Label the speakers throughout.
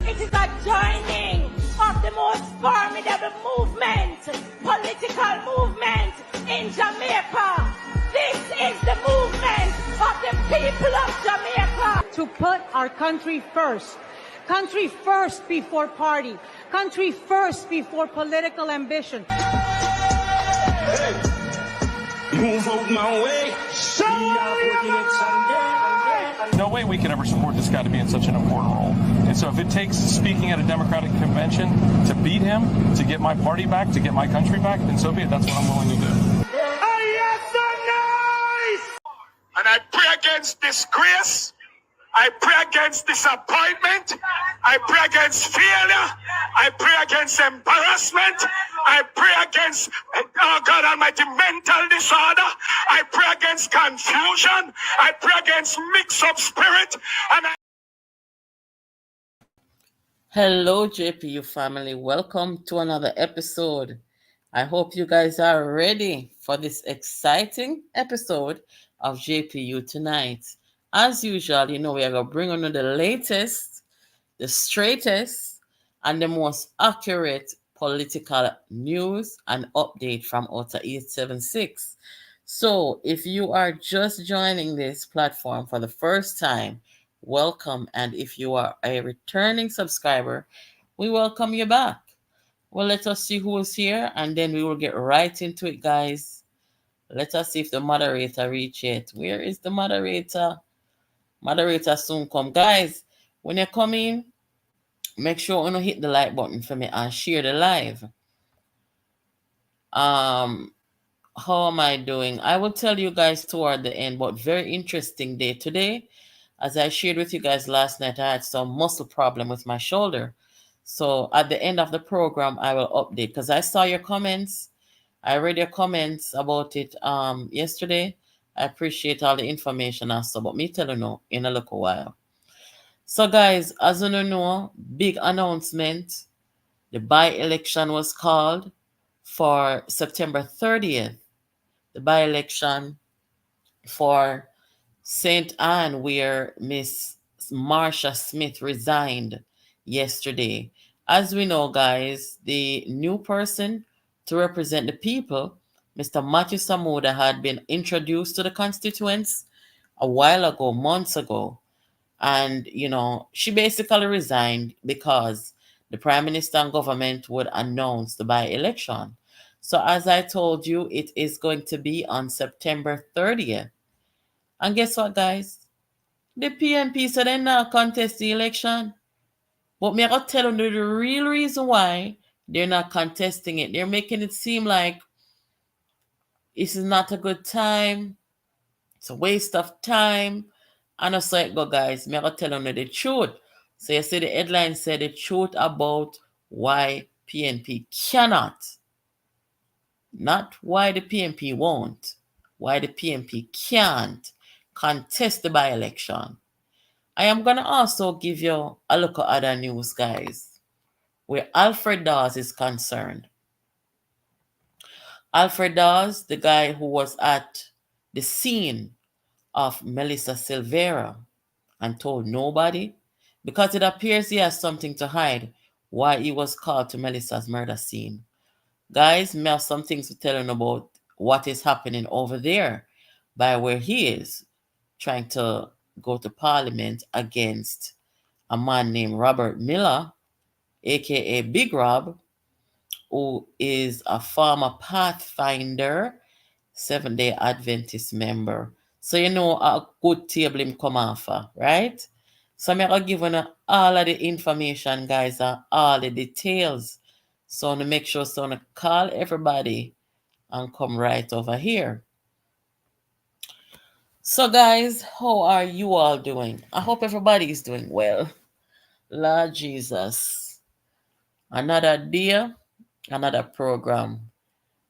Speaker 1: It is a joining of the most formidable movement, political movement in Jamaica. This is the movement of the people of Jamaica.
Speaker 2: To put our country first. Country first before party. Country first before political ambition.
Speaker 3: Hey, move out my way.
Speaker 4: No way we could ever support this guy to be in such an important role. And so if it takes speaking at a Democratic convention to beat him, to get my party back, to get my country back, then so be it. That's what I'm willing to do.
Speaker 3: And I pray against disgrace. I pray against disappointment. I pray against failure. I pray against embarrassment. I pray against, oh God Almighty, mental disorder. I pray against confusion. I pray against mix-up spirit. And
Speaker 5: Hello, JPU family. Welcome to another episode. I hope you guys are ready for this exciting episode of JPU tonight. As usual, we are going to bring on the latest, the straightest, and the most accurate political news and update from Outer 876. So if you are just joining this platform for the first time, welcome. And if you are a returning subscriber, we welcome you back. Well, let us see who is here, and then we will get right into it, guys. Let us see if the moderator reach it. Where is the moderator? Moderator soon come. Guys, when you come in, make sure you hit the like button for me and share the live. How am I doing? I will tell you guys toward the end, but very interesting day today. As I shared with you guys last night, I had some muscle problem with my shoulder. So at the end of the program, I will update because I saw your comments. I read your comments about it yesterday. I appreciate all the information and stuff, but me tell you now in a little while. So guys, as you know, big announcement. The by-election was called for September 30th. The by-election for St. Anne, where Miss Marsha Smith resigned yesterday. As we know, guys, the new person to represent the people, Mr. Matthew Samuda, had been introduced to the constituents a while ago, months ago. And, she basically resigned because the Prime Minister and government would announce the by-election. So as I told you, it is going to be on September 30th. And guess what, guys? The PNP said they're not contest the election. But me, I gotta tell you the real reason why they're not contesting it. They're making it seem like this is not a good time. It's a waste of time. And I saw it go, guys. Me, I gotta tell you the truth. So you see the headline said the truth about why PNP cannot. Not why the PNP won't. Why the PNP can't contest the by-election. I am going to also give you a look at other news, guys, where Alfred Dawes is concerned. Alfred Dawes, the guy who was at the scene of Melissa Silvera and told nobody, because it appears he has something to hide why he was called to Melissa's murder scene. Guys, may have some things to tell you about what is happening over there by where he is trying to go to Parliament against a man named Robert Miller, aka Big Rob, who is a former Pathfinder, Seventh-day Adventist member. So a good table him come off, right? So I'm going to give you all of the information, guys, and all the details. So to make sure to call everybody and come right over here. So guys, how are you all doing? I hope everybody is doing well. Lord Jesus. Another day, another program.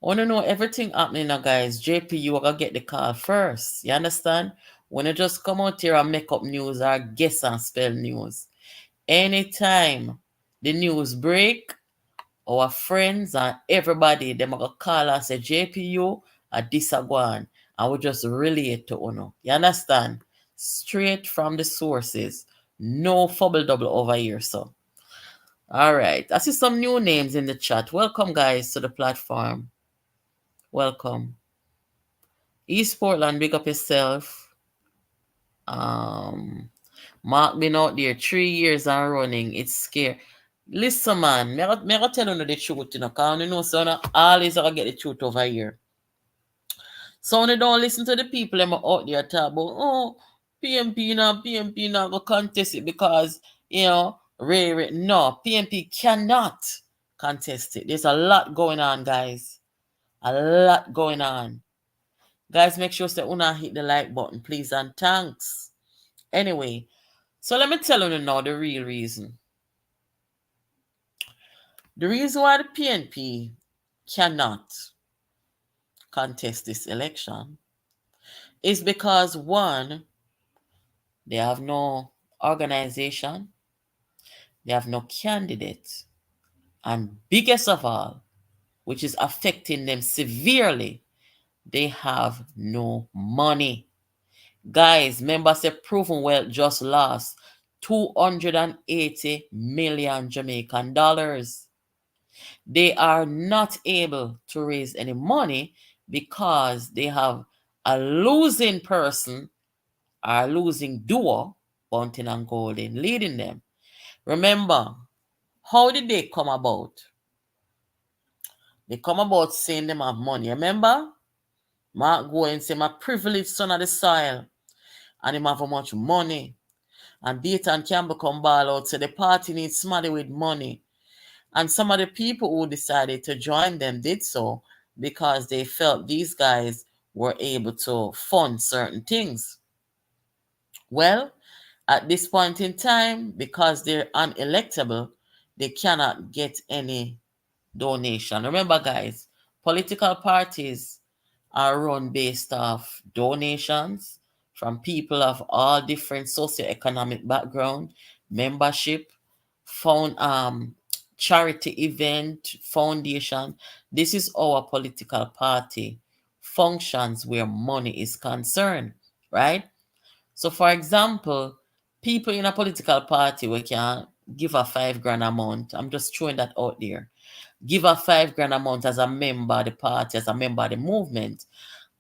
Speaker 5: I want to know everything happening now, guys. JP, you are going to get the call first. You understand? When you just come out here and make up news or guess and spell news. Anytime the news break, our friends and everybody, they are going to call and say, JPU, a disagwan. And we just relay it to Uno. You understand? Straight from the sources. No fubble double over here, so. All right. I see some new names in the chat. Welcome, guys, to the platform. Welcome. East Portland, big up yourself. Mark been out there 3 years and running. It's scary. Listen, man, me I tell you the truth, you know, because you know, so always I get the truth over here. So they don't listen to the people them out there talk about, oh, PNP now go contest it because, you know, Ray. No, PNP cannot contest it. There's a lot going on, guys. A lot going on. Guys, make sure that una hit the like button, please, and thanks. Anyway, so let me tell you now the real reason. The reason why the PNP cannot contest this election is because, one, they have no organization, they have no candidate, and biggest of all, which is affecting them severely, they have no money. Guys, members say Proven Wealth just lost 280 million Jamaican dollars. They are not able to raise any money because they have a losing person, or losing duo, Bunting and Golden, leading them. Remember, how did they come about? They come about saying them have money. Remember? Mark Golden say, my privileged son of the soil, and him have how much money. And Dayton Campbell come ball out, say the party needs somebody with money. And some of the people who decided to join them did so because they felt these guys were able to fund certain things. Well, at this point in time, because they're unelectable, they cannot get any donation. Remember, guys, political parties are run based off donations from people of all different socioeconomic background, membership, charity event, foundation. This is our political party functions where money is concerned, right? So, for example, people in a political party we can give a $5,000 amount. I'm just throwing that out there. Give a $5,000 amount as a member of the party, as a member of the movement,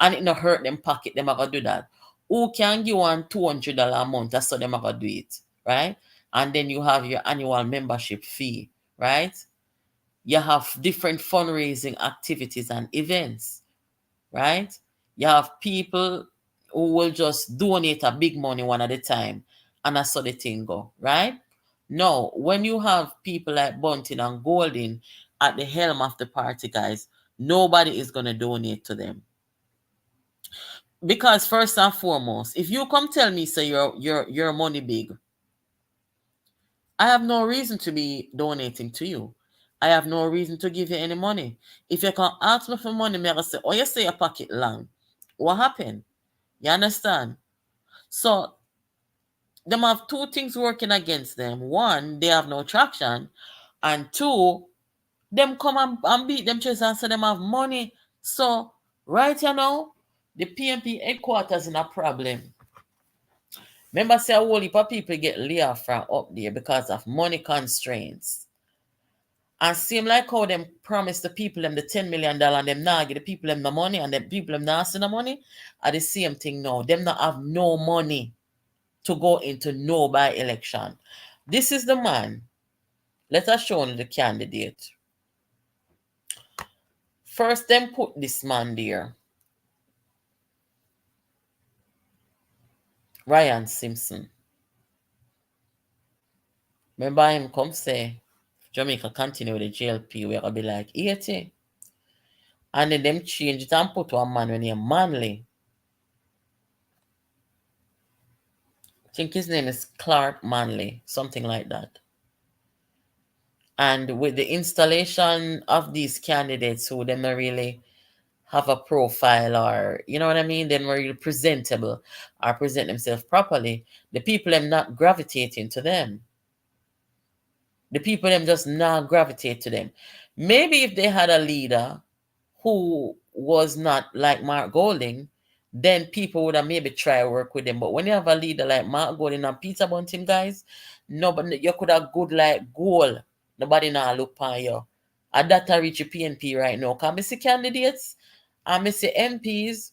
Speaker 5: and it not hurt them pocket. Them are gonna do that. Who can give one $200 amount? That's how them are gonna do it, right? And then you have your annual membership fee, right? You have different fundraising activities and events, right? You have people who will just donate a big money one at a time, and that's how the thing go, right? No, when you have people like Bunting and Golden at the helm of the party, guys, nobody is gonna donate to them. Because first and foremost, if you come tell me say your money big, I have no reason to be donating to you. I have no reason to give you any money. If you can ask me for money, me I say, oh, you say your pocket long. What happened? You understand? So them have two things working against them. One, they have no traction. And two, them come and beat them chest and say them have money. So right now, the PNP headquarters in a problem. Remember, say a whole heap of people get laid off from up there because of money constraints. And seem like how them promise the people them the $10 million and them not give the people them the money and the people them not see the money are the same thing now. Them not have no money to go into no by election. This is the man. Let us show you the candidate. First, them put this man there. Ryan Simpson. Remember him come say, Jamaica continue with the JLP, we're going to be like 80. And then them change it and put one man when he's Manley. I think his name is Clark Manley, something like that. And with the installation of these candidates who them not really have a profile, or you know what I mean, then really presentable or present themselves properly, the people them not gravitating to them. The people them just not gravitate to them. Maybe if they had a leader who was not like Mark Golding, then people would have maybe try to work with them. But when you have a leader like Mark Golding and Peter Bunting, guys, no, but you could have good like goal Nobody now look on you. And that I reach a PNP right now. Can I see candidates and I see MPs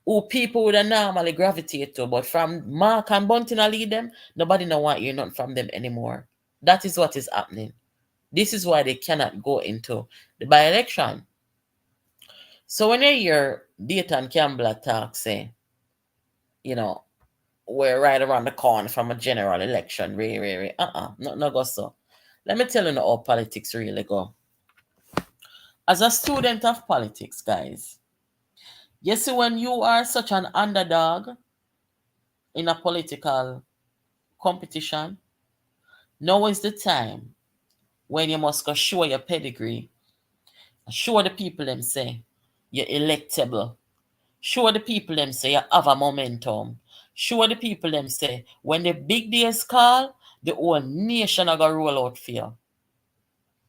Speaker 5: who people would normally gravitate to, but from Mark and Bunting I lead them, nobody now want you nothing from them anymore. That is what is happening. This is why they cannot go into the by-election. So when you hear Dayton Campbell talk, say, we're right around the corner from a general election, no go so. Let me tell you how politics really go. As a student of politics, guys, you see, when you are such an underdog in a political competition, now is the time when you must go show your pedigree, show the people them say you're electable, show the people them say you have a momentum, show the people them say when the big days call, the whole nation are gonna roll out for you.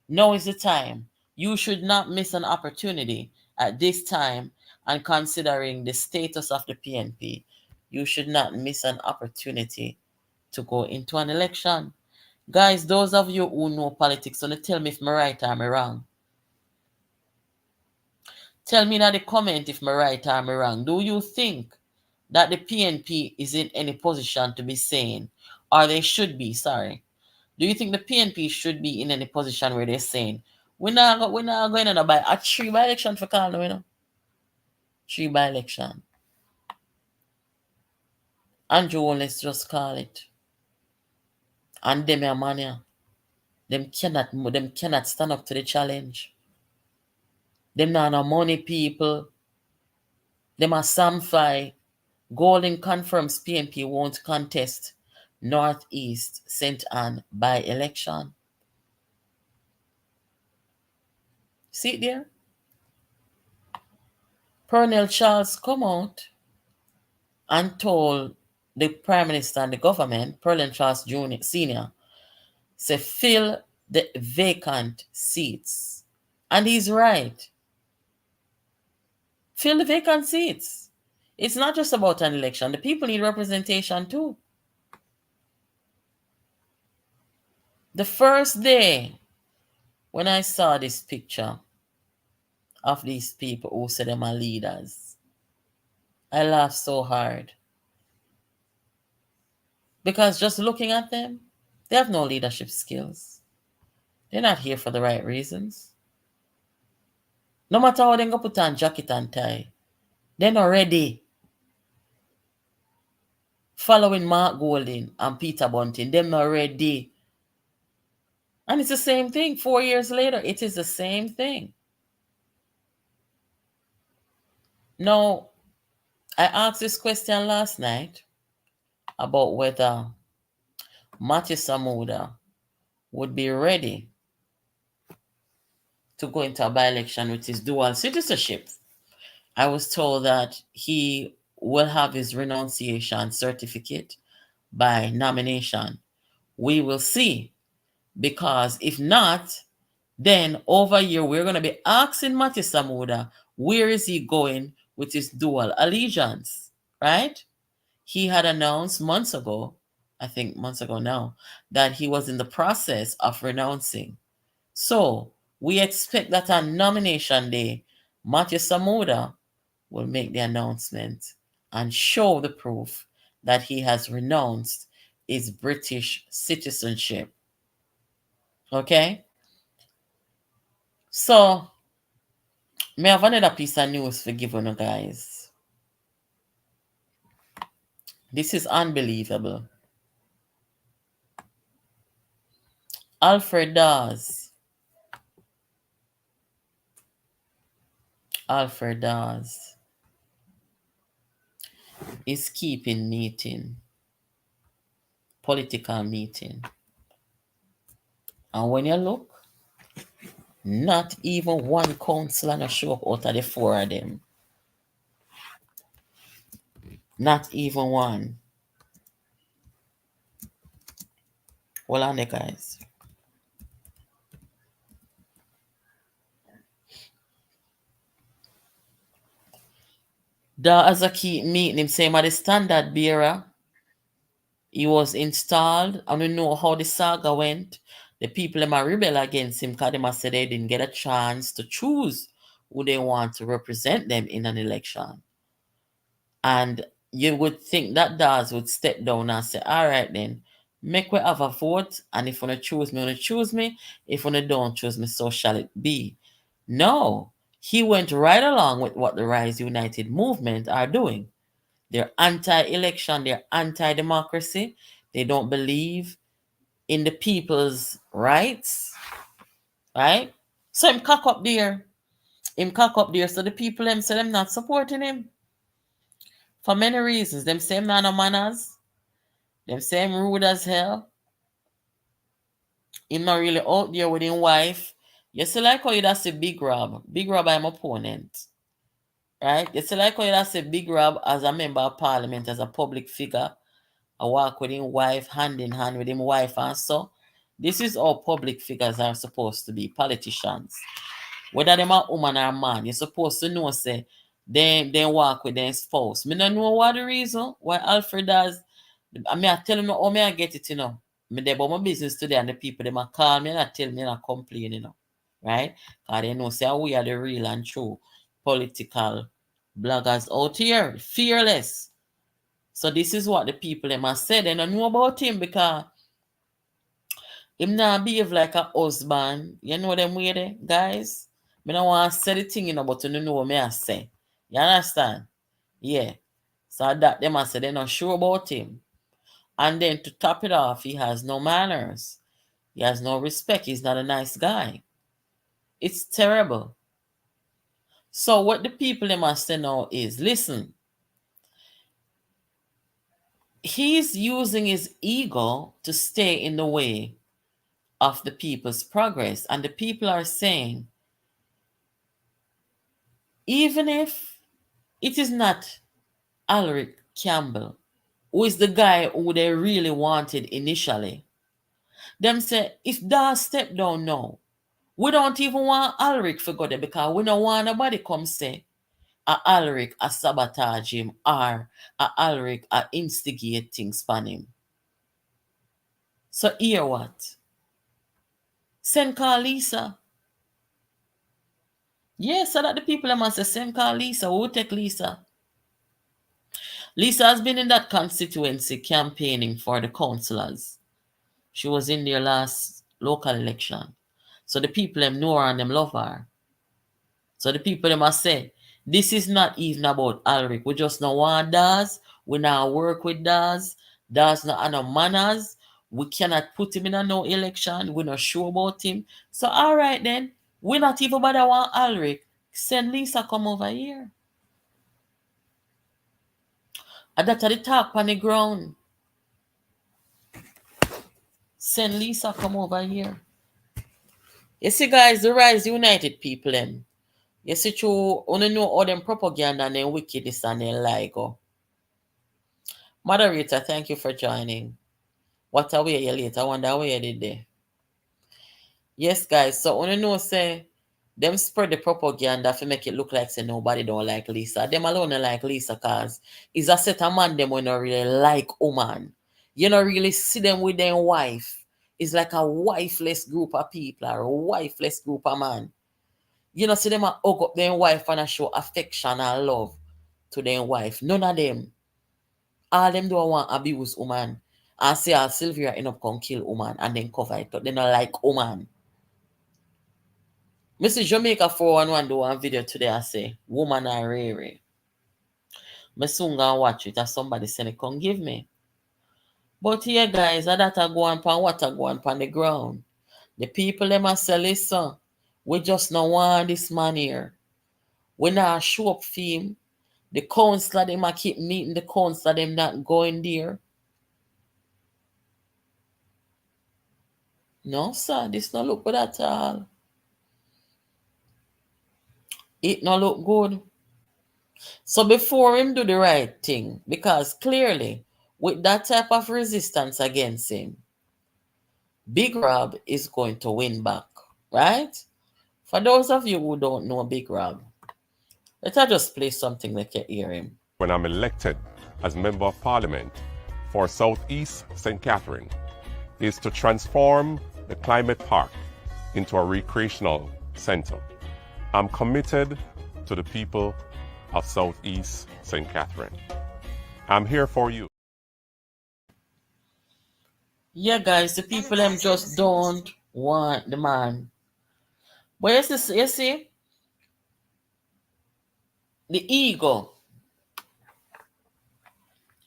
Speaker 5: Now is the time. You should not miss an opportunity at this time, and considering the status of the PNP, you should not miss an opportunity to go into an election. Guys, those of you who know politics, don't tell me if I'm right or I'm wrong. Tell me in the comment if I'm right or I'm wrong. Do you think that the PNP is in any position to be saying, or they should be, sorry. Do you think the PNP should be in any position where they're saying, we're not going to buy a 3 by-election for Carl, 3 by-election. Andrew, let's just call it. And them are money. Them cannot stand up to the challenge. Them not no money people. Them are Samfi. Golden confirms PNP won't contest Northeast St. Anne by-election. See it there? Colonel Charles come out and told the Prime Minister and the government, Colonel Charles Jr. Sr., say fill the vacant seats. And he's right. Fill the vacant seats. It's not just about an election. The people need representation too. The first day when I saw this picture of these people who say them are leaders, I laughed so hard. Because just looking at them, they have no leadership skills. They're not here for the right reasons. No matter how they go put on jacket and tie, they're not ready. Following Mark Golding and Peter Bunting, they're not ready. And it's the same thing. 4 years later, it is the same thing. Now, I asked this question last night about whether Matthew Samuda would be ready to go into a by-election with his dual citizenship. I was told that he will have his renunciation certificate by nomination. We will see. Because if not, then over here we're going to be asking Matthew Samuda, where is he going with his dual allegiance, right? He had announced months ago now, that he was in the process of renouncing. So we expect that on nomination day, Matthew Samuda will make the announcement and show the proof that he has renounced his British citizenship. Okay? So, may I have another piece of news for you guys. This is unbelievable. Alfred Dawes is keeping meeting, political meeting. And when you look, not even one councillor no show up out of the 4 of them. Not even one. Hold on there, guys. As I keep meeting him, same as the standard bearer. He was installed, and we know how the saga went. The people them a rebel against him because they said they didn't get a chance to choose who they want to represent them in an election. And you would think that Dawes would step down and say, all right then, make we have a vote, and if you choose me. If you don't choose me, so shall it be. No, he went right along with what the Rise United movement are doing. They're anti-election, they're anti-democracy. They don't believe in the people's rights, right? So him cock up there. So the people them say them not supporting him. For many reasons. Them say him not no manners. Them say him rude as hell. Him not really out there with his wife. You see like how you say Big Rob. Big Rob I'm opponent. Right? You see like how you say Big Rob as a member of parliament, as a public figure. I walk with his wife, hand in hand with his wife and so. This is how public figures are supposed to be, politicians. Whether them a woman or man, you're supposed to know, say, they walk with their spouse. Me don't know what the reason why Alfred does. I tell him how I get it, Me there about my business today and the people, them a call me and I tell me and I complain, Right? Because they know, say, we are the real and true political bloggers out here, fearless. So this is what the people them have said. They don't know about him because him not behave like a husband. You know them way there, guys? Me don't want to say the thing, but you know what me I say. You understand? Yeah. So that them I say they're not sure about him. And then to top it off, he has no manners. He has no respect. He's not a nice guy. It's terrible. So what the people them must say now is, listen, he's using his ego to stay in the way of the people's progress. And the people are saying, even if it is not Alric Campbell, who is the guy who they really wanted initially, them say, if Dawes step down now, we don't even want Alric to go there because we don't want nobody come say a Alric a sabotage him or a Alric a instigate things on him. So hear what? Send call Lisa. Yes, so that the people must say, send call Lisa. Who take Lisa? Lisa has been in that constituency campaigning for the councillors. She was in their last local election. So the people them know her and them love her. So the people them must say, this is not even about Alric. We just don't want Dawes. We now work with Dawes. Dawes not have no manners. We cannot put him in a no election. We're not sure about him. So all right then. We not even bother want Alric. Send Lisa come over here. And that's the talk on the ground. Send Lisa come over here. You see guys, the Rise United people them. You see true, only know all them propaganda and then wickedness and then lie go. Moderator, thank you for joining. What are we later? I wonder where you did there. Yes, guys. So only know say them spread the propaganda to make it look like say nobody don't like Lisa. Them alone don't like Lisa cause it's a set of man them when not really like woman. You don't really see them with their wife. It's like a wifeless group of people or a wifeless group of man. You know, see them a hug up their wife and a show affection and love to their wife. None of them. All them don't want abuse woman. And say Sylvia end up come kill woman and then cover it up. They don't like woman. Mr. Jamaica 411 do one video today I say, woman are rare. I soon gonna watch it as somebody send it, come give me. But here guys, that a go on pan what a go on pan the ground. The people them a say, listen, we just don't want this man here. We not show up for him. The councillor them a keep meeting the councillor them not going there. No sir, this not look good at all. It not look good. So before him do the right thing, because clearly with that type of resistance against him, Big Rob is going to win back, right? For those of you who don't know Big Rob, let us just play something that you hear him.
Speaker 6: When I'm elected as Member of Parliament for Southeast St. Catherine is to transform the Climate Park into a recreational center. I'm committed to the people of Southeast St. Catherine. I'm here for you.
Speaker 5: Yeah, guys, the people them just don't want the man. But you see, the ego.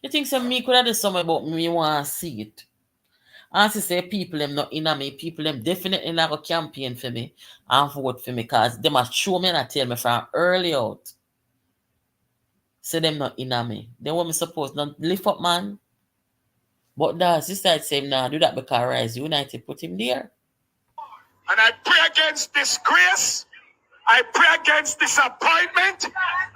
Speaker 5: You think some me could have done something about me want to see it. And to say people them not in me, people them definitely not go campaign for me and vote for me because they must show me and tell me from early out. Say them not in me. They want me supposed not lift up man. But that's this side saying nah, do that because Rise United put him there.
Speaker 3: And I pray against disgrace. I pray against disappointment.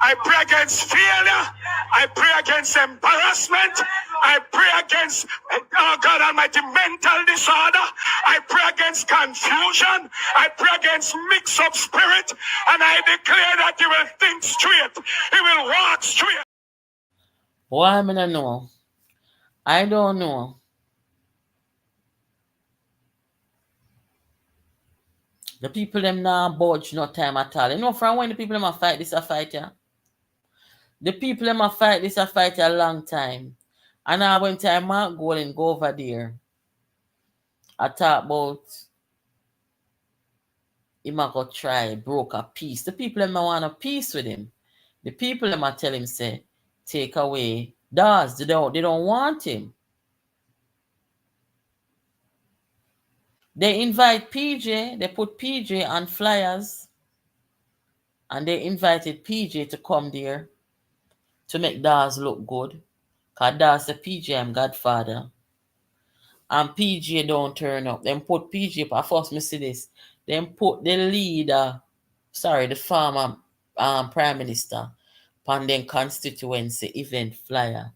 Speaker 3: I pray against failure. I pray against embarrassment. I pray against, oh God Almighty, mental disorder. I pray against confusion. I pray against mix-up spirit. And I declare that he will think straight. He will walk straight.
Speaker 5: Why I don't know? I don't know. The people them now budge no time at all. You know from when the people them a fight this a fight yeah? The people them a fight this a fight a long time. And now when time Mark go and go over there, I talk about him a go try broke a peace. The people them not want a peace with him. The people them a tell him say take away Dawes. They don't want him. They invite PJ, they put PJ on flyers, and they invited PJ to come there to make Dawes look good. Because Dawes the PJ I'm Godfather. And PJ don't turn up. Then put PJ, but first me see this. Then put the leader, the former Prime Minister, on the constituency event flyer.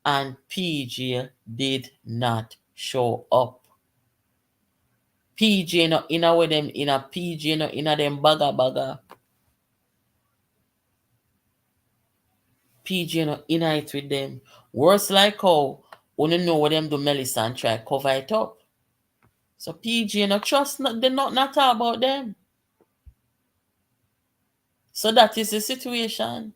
Speaker 5: And PJ did not show up. PJ no in a with them in a PJ no in a them bagger. PJ no in a it with them. Worse like how only know what them do Melissa and try cover it up. So PJ no trust they not talk about them. So that is the situation.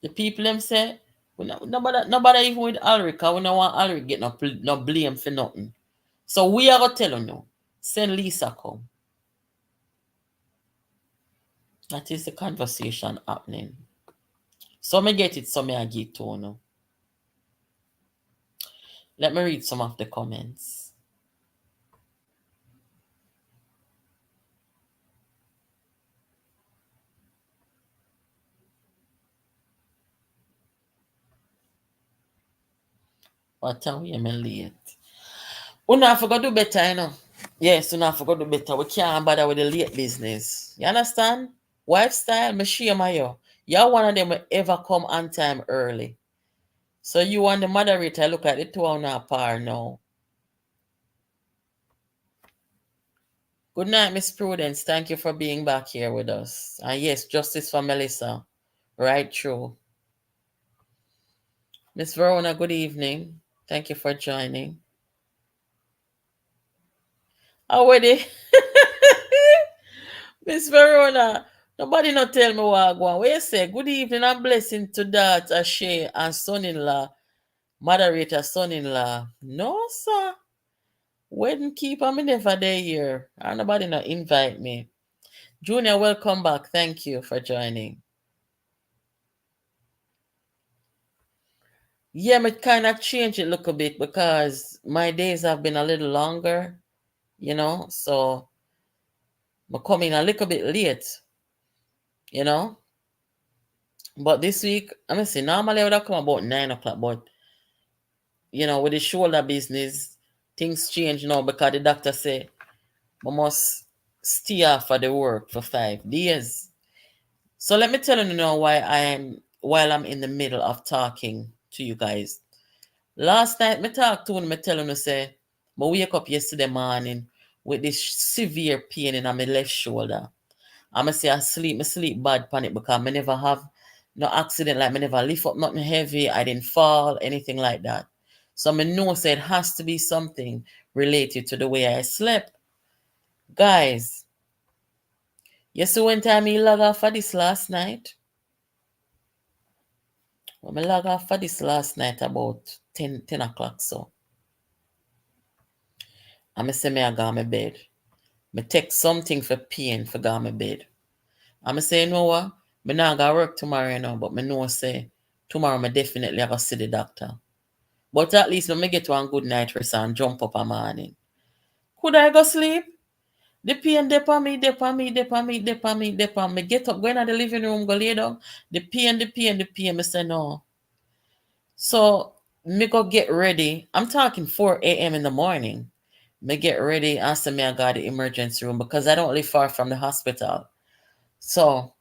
Speaker 5: The people them say nobody even with Alric, because we don't want Alric get no blame for nothing. So we are gonna tell you now. Send Lisa come. That is the conversation happening. So me get it, so me I get to now. Let me read some of the comments. What time we am late? We not forgot to do better, you know. Yes, we not forgot to do better. We can't bother with the late business. You understand? Wife style, me shame on you. You're one of them will ever come on time early. So you and the moderator look at the two on our par now. Good night, Miss Prudence. Thank you for being back here with us. And yes, justice for Melissa. Right through. Miss Verona, good evening. Thank you for joining. Already. Miss Verona, nobody not tell me what I go on. What you say? Good evening and blessing to that Ashay and son-in-law, moderator son-in-law. No, sir. Wedding keeper, me never there here. And nobody not invite me. Junior, welcome back. Thank you for joining. Yeah, me kind of change it a little bit because my days have been a little longer, you know, so I'm coming a little bit late, you know. But this week, I mean, see, normally I would have come about 9 o'clock, but, you know, with the shoulder business, things change now because the doctor say I must stay off for the work for 5 days. So let me tell you now while I'm in the middle of talking to you guys. Last night, me talk to him, me tell him, say, I wake up yesterday morning with this severe pain in my left shoulder. I say I sleep bad on it because I never have no accident, like I never lift up nothing heavy, I didn't fall, anything like that. So I know say it has to be something related to the way I slept. Guys, you see when time me log off for this last night? When I log off for this last night about 10 o'clock so. And I say me I go on my bed. I take something for pain for go on my bed. And I say, you know what? I not going to work tomorrow, you know, but I know say tomorrow I definitely have to see the doctor. But at least when I get one good night rest and jump up in the morning. Could I go sleep? The pain dip on me. Me get up, go in the living room, go lay down. The pain. I say no. So me go get ready. I'm talking 4 a.m. in the morning. Me get ready and say me I got the emergency room because I don't live far from the hospital. So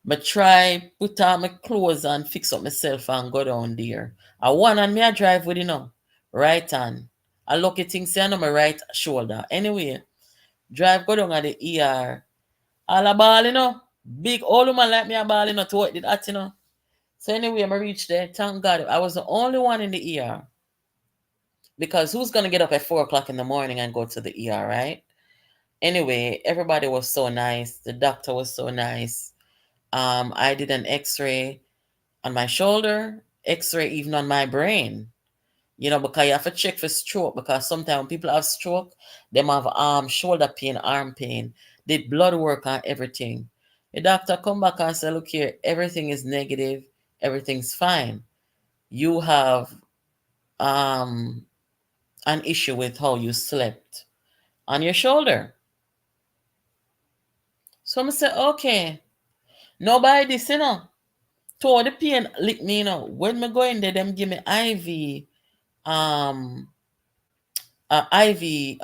Speaker 5: I try put on my clothes and fix up myself and go down there. I one and me I drive with right hand. I lucky thing say I know my right shoulder. Anyway, drive go down at the ER. All a ball, Big old woman like me a ball, to what did that, So anyway, I reached there. Thank God. I was the only one in the ER. Because who's gonna get up at 4 o'clock in the morning and go to the ER, right? Anyway, everybody was so nice. The doctor was so nice. I did an x-ray on my shoulder, x-ray even on my brain. Because you have to check for stroke, because sometimes when people have stroke, they have shoulder pain, arm pain. Did blood work on everything. The doctor come back and say, look here, everything is negative, everything's fine. You have an issue with how you slept on your shoulder. So I say, okay. Nobody this, To the pain lick me, When me go in there, them give me IV, IV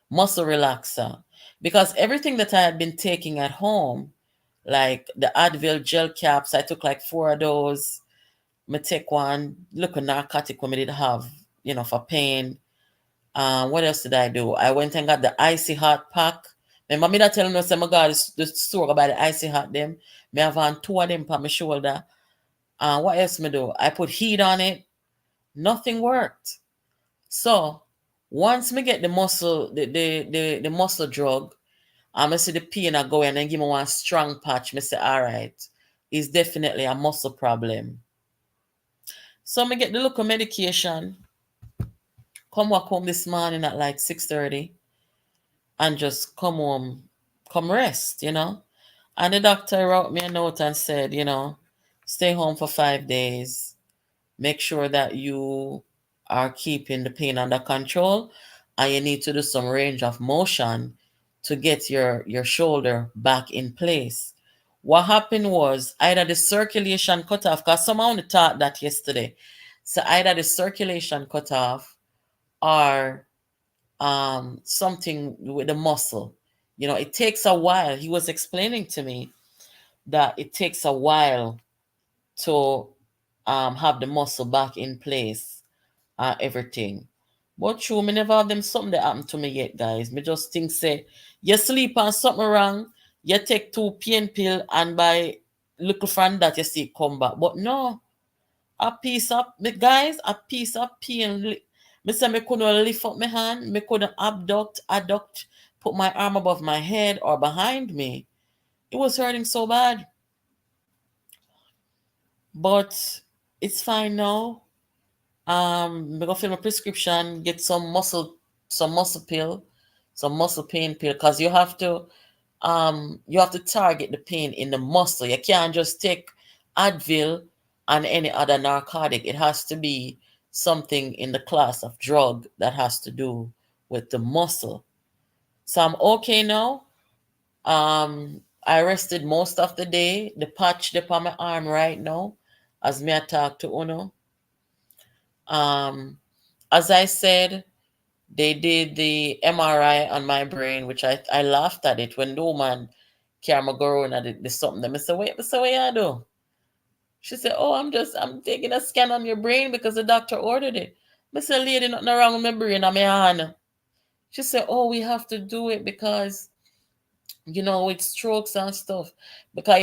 Speaker 5: muscle relaxer. Because everything that I had been taking at home, like the Advil gel caps, I took like 4 of those. I take one, look a narcotic when I did have, for pain. What else did I do? I went and got the icy hot pack. Remember me that telling us, my God, the store about the icy hot them. Me have on 2 of them on my shoulder. What else me do? I put heat on it. Nothing worked. So once me get the muscle, the muscle drug, I see the pain I go and then give me one strong patch. Me say, all right, it's definitely a muscle problem. So me get the local medication. Come walk home this morning at like 6:30 and just come home, come rest, And the doctor wrote me a note and said, stay home for 5 days. Make sure that you are keeping the pain under control, and you need to do some range of motion to get your shoulder back in place. What happened was either the circulation cut off, because someone taught that yesterday. So either the circulation cut off or something with the muscle. It takes a while. He was explaining to me that it takes a while to have the muscle back in place, everything. But true, me never have them something that happened to me yet, guys. Me just think say, you sleep on something wrong, you take 2 pain pill and by little from that you see it come back. But no, a piece of, guys, a piece of pain. Me say me couldn't lift up my hand, me couldn't adduct, put my arm above my head or behind me. It was hurting so bad. But it's fine now. I'm gonna fill my prescription, get some muscle pill, some muscle pain pill, because you have to target the pain in the muscle. You can't just take Advil and any other narcotic. It has to be something in the class of drug that has to do with the muscle. So I'm okay now. I rested most of the day. The patch up on my arm right now, as me I talk to Uno. As I said, they did the MRI on my brain, which I laughed at it when the woman came go around and did something. I said, wait, what you do? She said, oh, I'm taking a scan on your brain because the doctor ordered it. I said, lady, nothing wrong with my brain on my hand. She said, oh, we have to do it because, with strokes and stuff. Because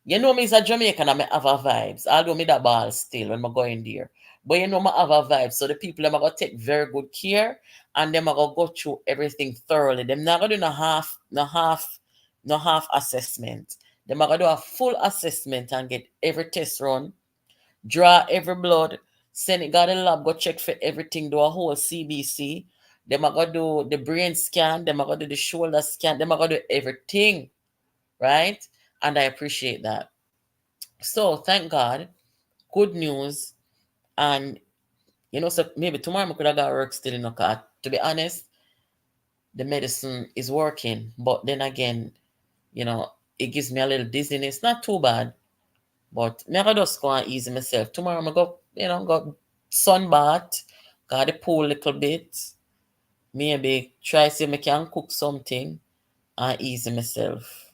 Speaker 5: You know me is a Jamaican and I have a vibes. Although me that ball still when I go in there. But you know me have a vibe. So the people them are gonna take very good care and them are gonna go through everything thoroughly. Them not gonna do no half assessment. Them are gonna do a full assessment and get every test run, draw every blood, send it got a lab, go check for everything, do a whole CBC. Them are gonna do the brain scan, them are gonna do the shoulder scan, them are gonna do everything, right? And I appreciate that. So thank God, good news. And so maybe tomorrow I could have got work still, cause to be honest, the medicine is working. But then again, it gives me a little dizziness. Not too bad. But me I just go and easy myself. Tomorrow I go, go sunbath, got the pool a little bit. Maybe try see if I can cook something and easy myself.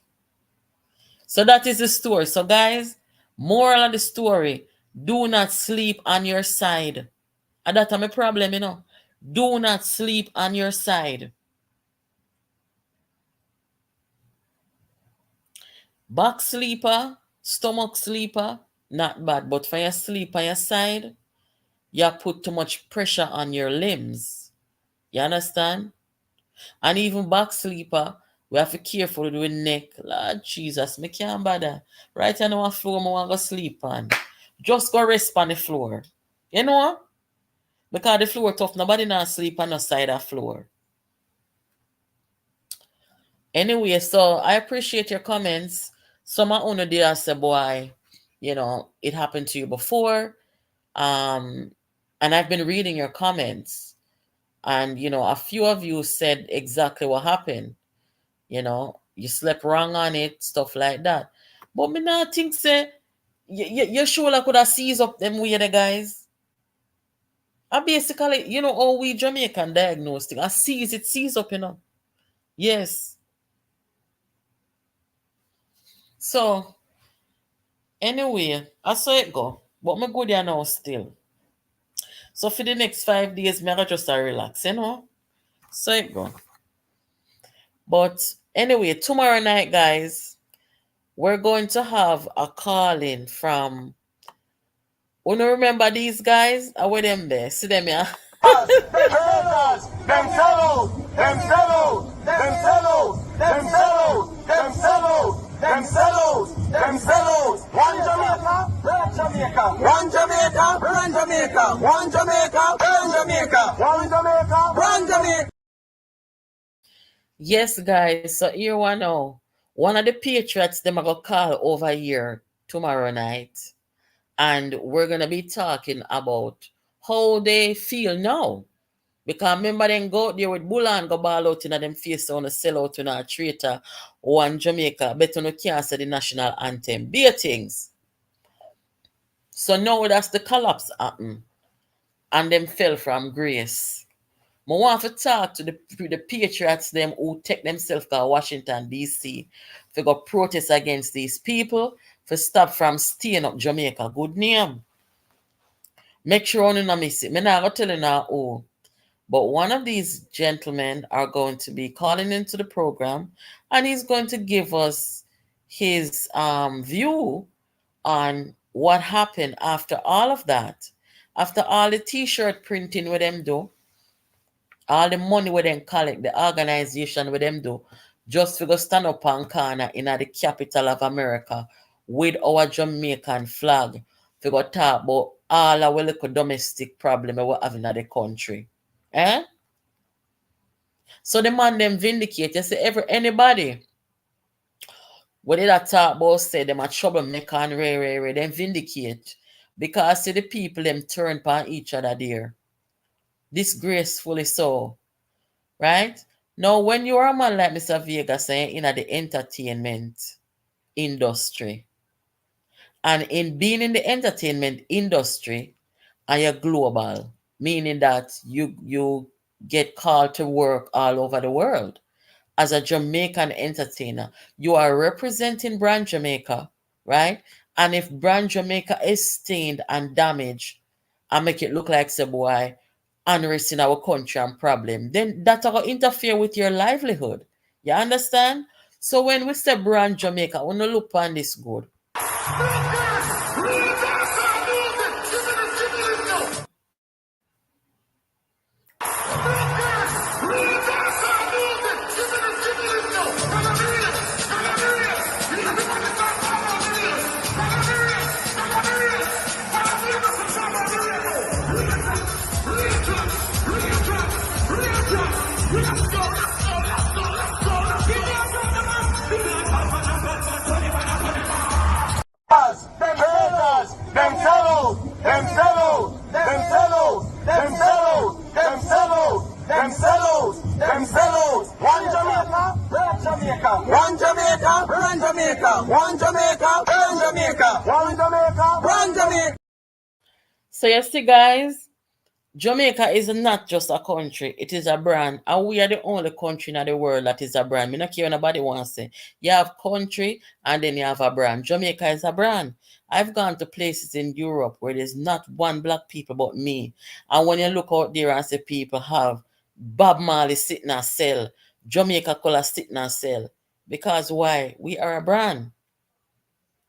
Speaker 5: So that is the story. So guys, moral of the story, do not sleep on your side. And that's my problem, Do not sleep on your side. Back sleeper, stomach sleeper, not bad. But for your sleep on your side, you put too much pressure on your limbs. You understand? And even back sleeper, we have to be careful with neck. Lord Jesus, me can't bother. Right now, on floor, I want to go sleep on. Just go rest on the floor. You know? Because the floor tough. Nobody not sleep on the side of the floor. Anyway, so I appreciate your comments. Some of you did say, boy, it happened to you before. And I've been reading your comments. And, a few of you said exactly what happened. You slept wrong on it, stuff like that. But me not think, say, your shoulder could have seized up them weird guys. I basically, all we Jamaican diagnose thing. I seize up, Yes. So, anyway, I saw it go. But me good there now still. So for the next 5 days, me I just relax, So it go. But anyway, tomorrow night, guys, we're going to have a call-in from... Wanna remember these guys? I with them there. See them here.
Speaker 7: Themselves. One Jamaica, burn Jamaica. One Jamaica, burn Jamaica. One Jamaica, burn Jamaica. One Jamaica, burn Jamaica.
Speaker 5: Yes, guys. So here we know. One of the patriots them are gonna call over here tomorrow night. And we're gonna be talking about how they feel now. Because remember them go out there with bull and go ball out in them face on a sell out in a traitor one Jamaica, better no can't say the national anthem. Be things. So now that's the collapse happen. And them fell from grace. I want to talk to the patriots them who take themselves to Washington, D.C. to go protest against these people to stop from staying up Jamaica. Good name. Make sure you don't miss it. I'm not going to tell you now who. But one of these gentlemen are going to be calling into the program and he's going to give us his view on what happened after all of that. After all the t-shirt printing with them do, all the money with them collect, the organization with them do, just to go stand up on corner in the capital of America with our Jamaican flag to go talk about all our little domestic problem we have in the country. Eh? So the man them vindicate. You say anybody what did I talk about say them a troublemaker and rare, them vindicate. Because see the people them turn upon each other there. Disgracefully so. Right? Now when you are a man like Mr. Vega saying in the entertainment industry, and in being in the entertainment industry, and you're global, meaning that you get called to work all over the world as a Jamaican entertainer. You are representing Brand Jamaica, right? And if Brand Jamaica is stained and damaged and make it look like, say, boy, unrest in our country and problem, then that will interfere with your livelihood. You understand? So when we say Brand Jamaica, we don't look on this good.
Speaker 7: Them haters, them fellows, them fellows, them fellows, them fellows, them fellows, them fellows, them fellows. One Jamaica, burn Jamaica. One Jamaica, burn Jamaica. One Jamaica, burn Jamaica. One Jamaica, burn Jamaica.
Speaker 5: So you see, guys, Jamaica is not just a country, it is a brand. And we are the only country in the world that is a brand. Me not care what nobody wants to say. You have country and then you have a brand. Jamaica is a brand. I've gone to places in Europe where there's not one black people but me. And when you look out there and say people have Bob Marley sitting a cell, Jamaica color sitting a cell. Because why? We are a brand.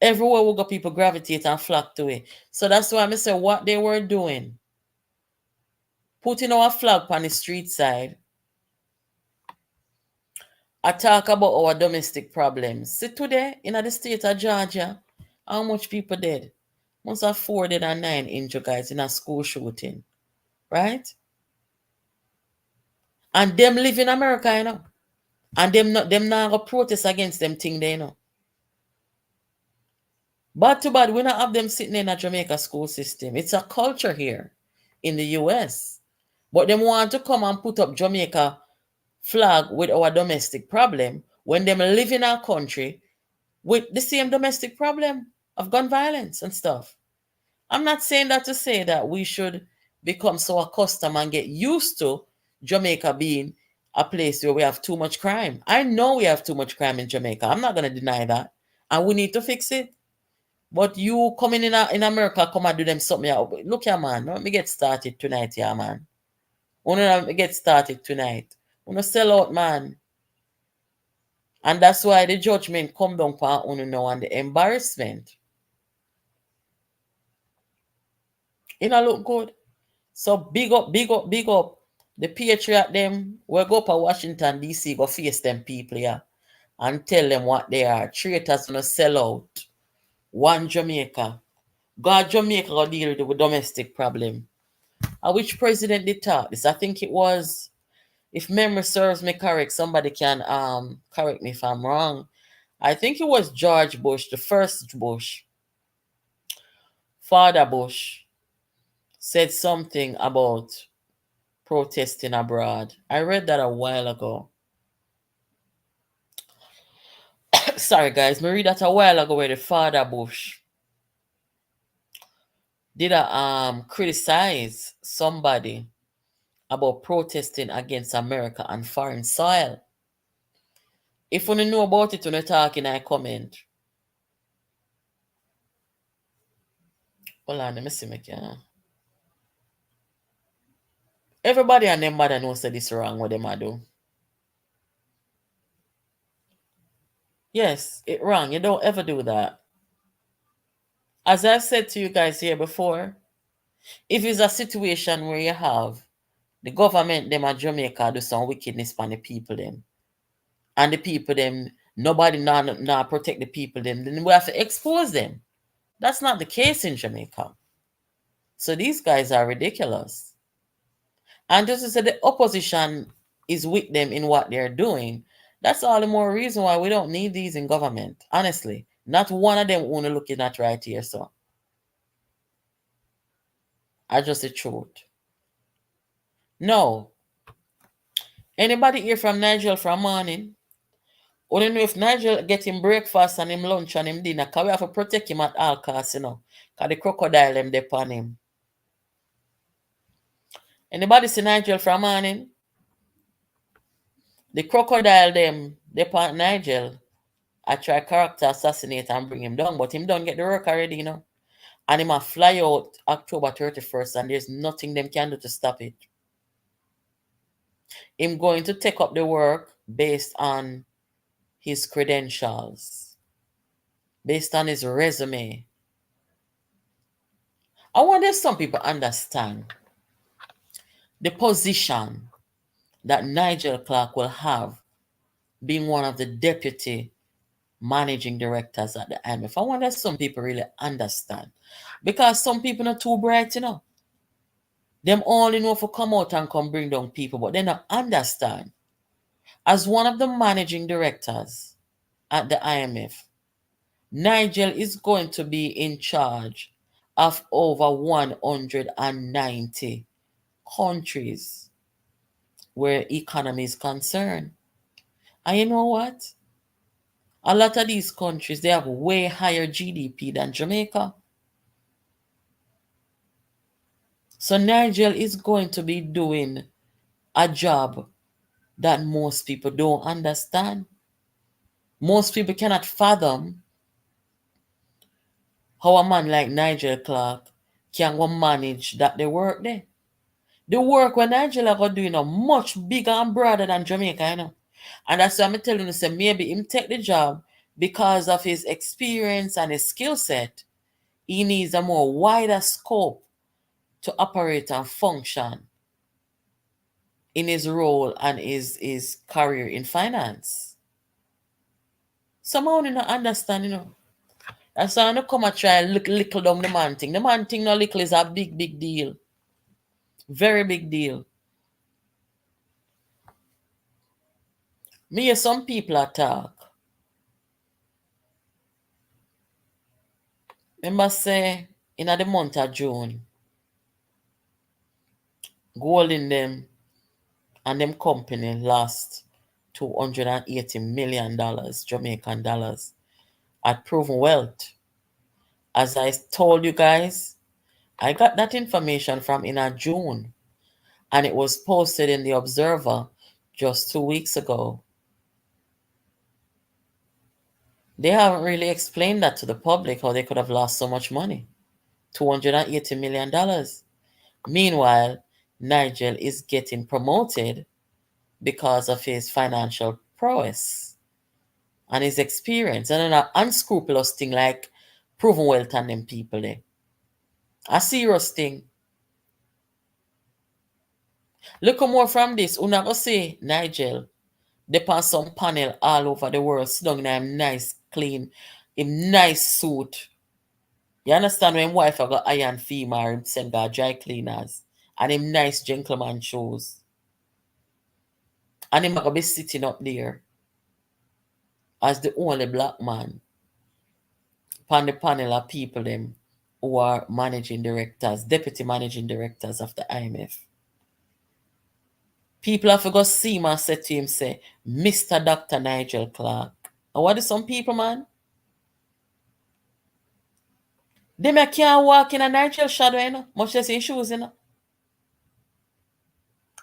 Speaker 5: Everywhere we go, people gravitate and flock to it. So that's why I say what they were doing. Putting our flag on the street side. I talk about our domestic problems. See today, in the state of Georgia, how much people dead? Most of 4 dead and 9 injured, guys, in a school shooting. Right? And them live in America, you know. And them not go protest against them thing they know. Bad to bad, we not have them sitting in a Jamaica school system. It's a culture here in the US. But them want to come and put up Jamaica flag with our domestic problem when them live in our country with the same domestic problem of gun violence and stuff. I'm not saying that to say that we should become so accustomed and get used to Jamaica being a place where we have too much crime. I know we have too much crime in Jamaica. I'm not going to deny that. And we need to fix it. But you coming in America, come and do them something. Look here, man. Let me get started tonight, yeah, man. Let me get started tonight. Wanna sell out, man. And that's why the judgment come down for you now and the embarrassment. It not look good. So big up, big up, big up. The patriot them will go up to Washington, D.C., go face them people here and tell them what they are. Traitors gonna sell out. One Jamaica. God Jamaica go deal with the domestic problem. And which president did talk this? I think it was, if memory serves me correct, somebody can correct me if I'm wrong. I think it was George Bush, the first Bush. Father Bush said something about protesting abroad. I read that a while ago. Sorry, guys. I read that a while ago where the Father Bush did criticize somebody about protesting against America on foreign soil. If you know about it, when you talk in a comment. Hold on, let me see me. Everybody and them mother knows that this wrong what them a do. Yes, it wrong. You don't ever do that. As I've said to you guys here before, if it's a situation where you have the government them at Jamaica do some wickedness on the people them, and the people them, nobody not protect the people them, then we have to expose them. That's not the case in Jamaica. So these guys are ridiculous. And just to say the opposition is with them in what they're doing, that's all the more reason why we don't need these in government. Honestly, not one of them want to look at right here, so. I just the truth. No. Anybody here from Nigel from morning? Or don't know if Nigel get him breakfast and him lunch and him dinner, because we have to protect him at all costs, you know. Because the crocodile them they on him. Anybody see Nigel from morning? The crocodile them they on Nigel. I try character assassinate and bring him down, but him don't get the work already, you know. And him a fly out October 31st, and there's nothing them can do to stop it. Him going to take up the work based on his credentials. based on his resume. I wonder if some people understand the position that Nigel Clark will have being one of the deputy managing directors at the IMF. I wonder if some people really understand. Because some people are too bright, you know. Them only know for come out and come bring down people, but they don't understand. As one of the managing directors at the IMF, Nigel is going to be in charge of over 190 countries where economy is concerned. And you know what? A lot of these countries, they have way higher GDP than Jamaica. So Nigel is going to be doing a job that most people don't understand. Most people cannot fathom how a man like Nigel Clark can go manage that they work there. The work when Nigel are going to do, you know, much bigger and broader than Jamaica, you know. And that's why I'm telling you, say, maybe him take the job because of his experience and his skill set. He needs a more wider scope to operate and function in his role and his career in finance. Somehow you not understand, you know. That's why I don't come and try and little down the man thing. The man thing no little is a big, big deal. Very big deal. Me hear some people attack. Remember say in the month of June, gold in them and them company lost $280 million Jamaican dollars at proven wealth. As I told you guys, I got that information from in a June and it was posted in the Observer just 2 weeks ago. They haven't really explained that to the public, how they could have lost so much money. $280 million. Meanwhile, Nigel is getting promoted because of his financial prowess and his experience. And an unscrupulous thing like proven wealth and them people there. A serious thing. Look more from this. Una go say Nigel, they pass some panel all over the world, sit down in a nice, clean, him nice suit. You understand when wife got iron female him send her dry cleaners and him nice gentleman shoes. And him gonna be sitting up there as the only black man upon the panel of people them who are managing directors, deputy managing directors of the IMF. People have to go see him and say to him, say, Mr. Dr. Nigel Clark. And what is some people, man? They can't walk in a Nigel shadow, you know, much less in shoes, you know.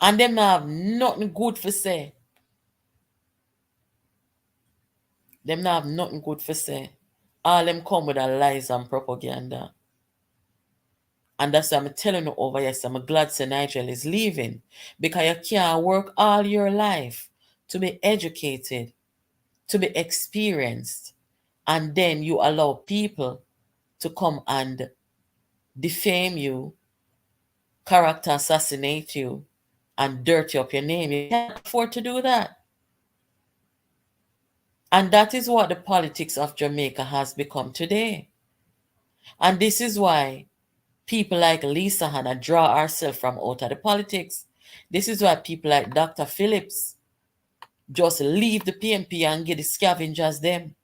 Speaker 5: And them not have nothing good for say. Them not have nothing good for say. All them come with a lies and propaganda. And that's why I'm telling you over here, so I'm glad Sir Nigel is leaving. Because you can't work all your life to be educated, to be experienced, and then you allow people to come and defame you, character assassinate you, and dirty up your name. You can't afford to do that. And that is what the politics of Jamaica has become today. And this is why people like Lisa Hanna draw ourselves from out of the politics. This is why people like Dr. Phillips just leave the PNP and get the scavengers them.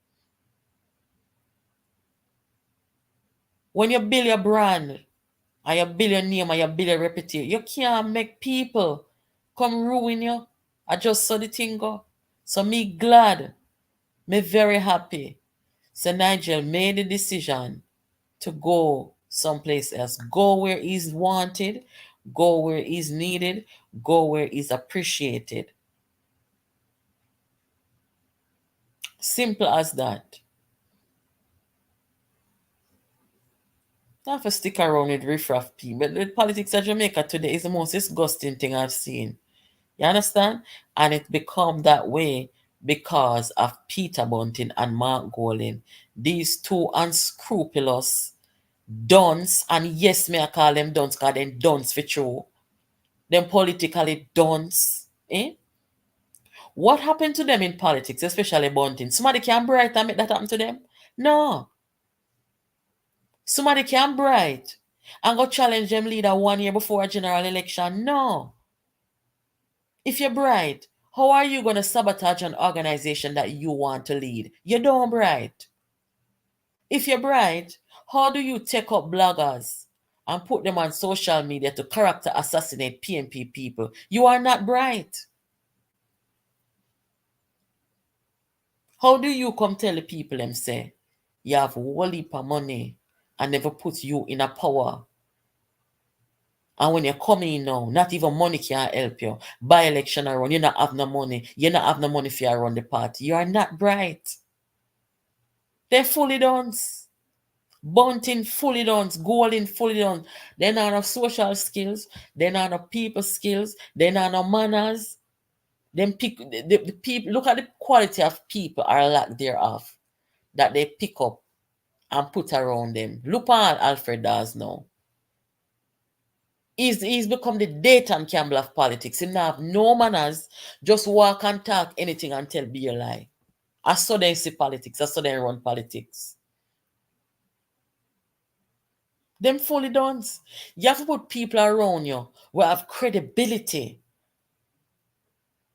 Speaker 5: When you build your brand, and you build your name, and you build your reputation, you can't make people come ruin you. I just saw the thing go. So me glad, me very happy. So Nigel made the decision to go someplace else. Go where he's wanted, go where he's needed, go where he's appreciated. Simple as that. Not for stick around with riffraff people. But the politics of Jamaica today is the most disgusting thing I've seen. You understand? And it become that way because of Peter Bunting and Mark Golding. These two unscrupulous dons, and yes, may I call them dons because them dons for true. Them politically dons. Eh? What happened to them in politics, especially Bunting? Somebody can bright and make that happen to them? No. Somebody can bright and go challenge them leader 1 year before a general election? No. If you're bright, how are you going to sabotage an organization that you want to lead? You don't bright. If you're bright, how do you take up bloggers and put them on social media to character assassinate PNP people? You are not bright. How do you come tell the people them say you have a whole heap of money and never put you in a power? And when you come in now, not even money can help you. By election around, you not have no money. You not have no money for you run the party. You are not bright. They're fully done. Bunting fully done. Golding fully done. They not have social skills. They not have people skills. They not have manners. Them pick the people. Look at the quality of people or lack thereof that they pick up and put around them. Look at Alfred Dawes now. He's become the Dayton Campbell of politics. He now have no manners, just walk and talk anything and tell be a lie. I saw them see politics. I saw them run politics. Them fully done. You have to put people around you who have credibility.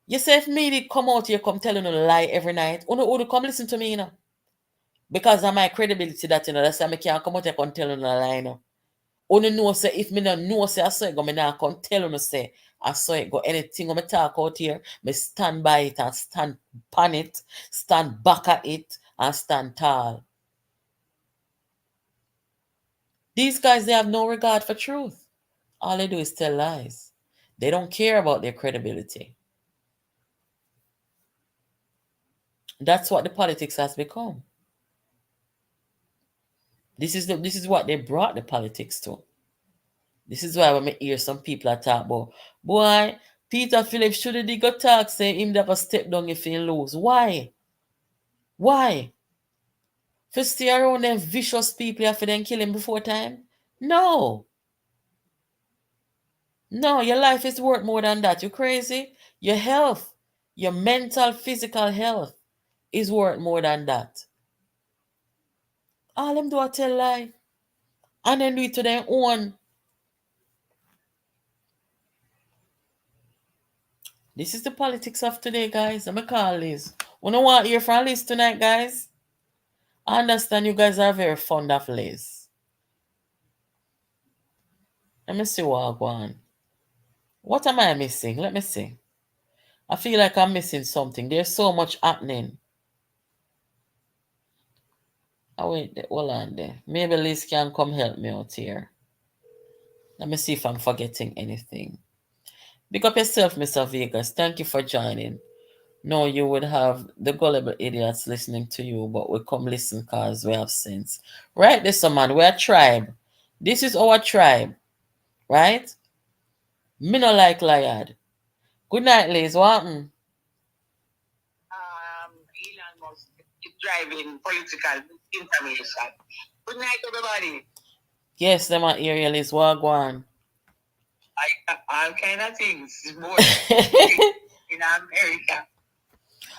Speaker 5: You say if me come out here, come telling you a lie every night, who come listen to me, you know? Because of my credibility that, you know, that's why I can't come out here and tell you a lie, you know? Only know say if me no know say I saw it go, me now come tell you say I saw it go. Anything when me talk out here, me stand by it and stand pan it, stand back at it and stand tall. These guys, they have no regard for truth. All they do is tell lies. They don't care about their credibility. That's what the politics has become. This is what they brought the politics to. This is why when I hear some people talk about, boy, Peter Phillips should have go talk, say him never step down if he lose. Why? Why? For stay around them vicious people after them kill him before time? No. No, your life is worth more than that. You crazy? Your health, your mental, physical health is worth more than that. All them do a tell lie. And then do it to their own. This is the politics of today, guys. I'm going to call Liz. We don't want to hear from Liz tonight, guys. I understand you guys are very fond of Liz. Let me see what I go on. What am I missing? Let me see. I feel like I'm missing something. There's so much happening. Oh, wait, hold on there. Maybe Liz can come help me out here. Let me see if I'm forgetting anything. Pick up yourself, Mr. Vegas. Thank you for joining. No, you would have the gullible idiots listening to you, but we come listen because we have sense. Right, this man, we're a tribe. This is our tribe. Right? Me no like liar. Good night, Liz. What happened?
Speaker 8: Elon Musk is driving political information. Good night, everybody.
Speaker 5: Yes, them are here, Liz. What go on?
Speaker 8: All kind of things. More in America.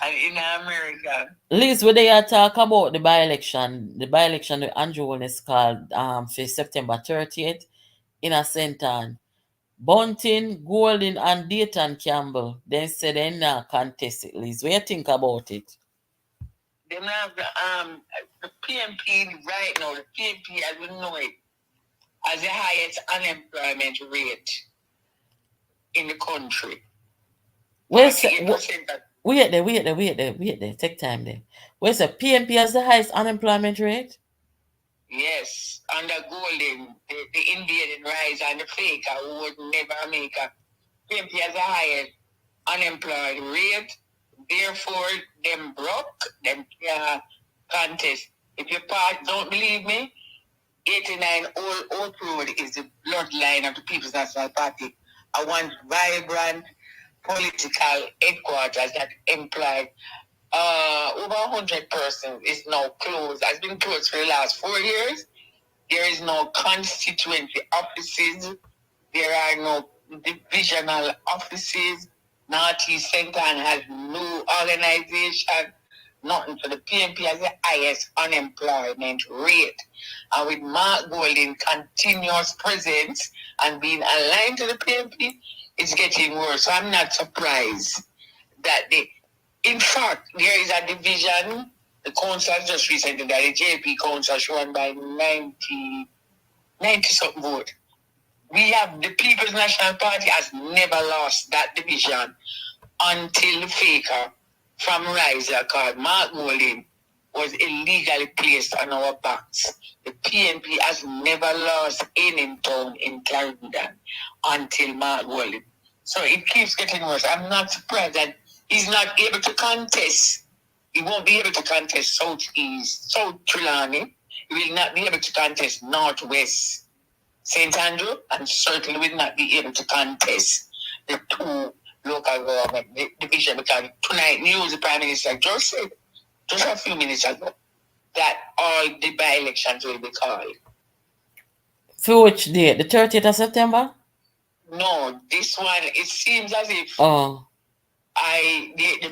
Speaker 8: And in America.
Speaker 5: Liz, when they are talk about the by-election with Andrew Willis called for September 30th in a St. Bunting, Golding, and Dayton Campbell, they said they not contest it, Liz. What do you think about it?
Speaker 8: They have the PNP right now, the PNP as we know it, has the highest unemployment rate in the country.
Speaker 5: Wait there. Take time there. Where's the PNP has the highest unemployment rate?
Speaker 8: Yes, under Golding, the Indian rise and the faker who would never make a PNP has a higher unemployed rate. Therefore, them broke, them contest. If your part don't believe me, 89 Old Road is the bloodline of the People's National Party. I want vibrant political headquarters that employ over 100 persons is now closed, has been closed for the last 4 years. There is no constituency offices. There are no divisional offices. Northeast Centre has no organization, nothing. So the PNP has the highest unemployment rate. And with Mark Golding continuous presence and being aligned to the PNP, it's getting worse. So I'm not surprised that in fact, there is a division. The council just recently that the JP council shown by 90 something vote. We have the People's National Party has never lost that division until the faker from Riser called Mark Golding was illegally placed on our backs. The PNP has never lost any town in Clarendon until Mark Golding. So it keeps getting worse. I'm not surprised that he's not able to contest. He won't be able to contest Southeast, South Trelawney. He will not be able to contest Northwest St. Andrew, and certainly will not be able to contest the two local government division, because tonight news the Prime Minister just said, just a few minutes ago, that all the by-elections will be called.
Speaker 5: For which date? The 30th of September?
Speaker 8: No, this one, it seems as if the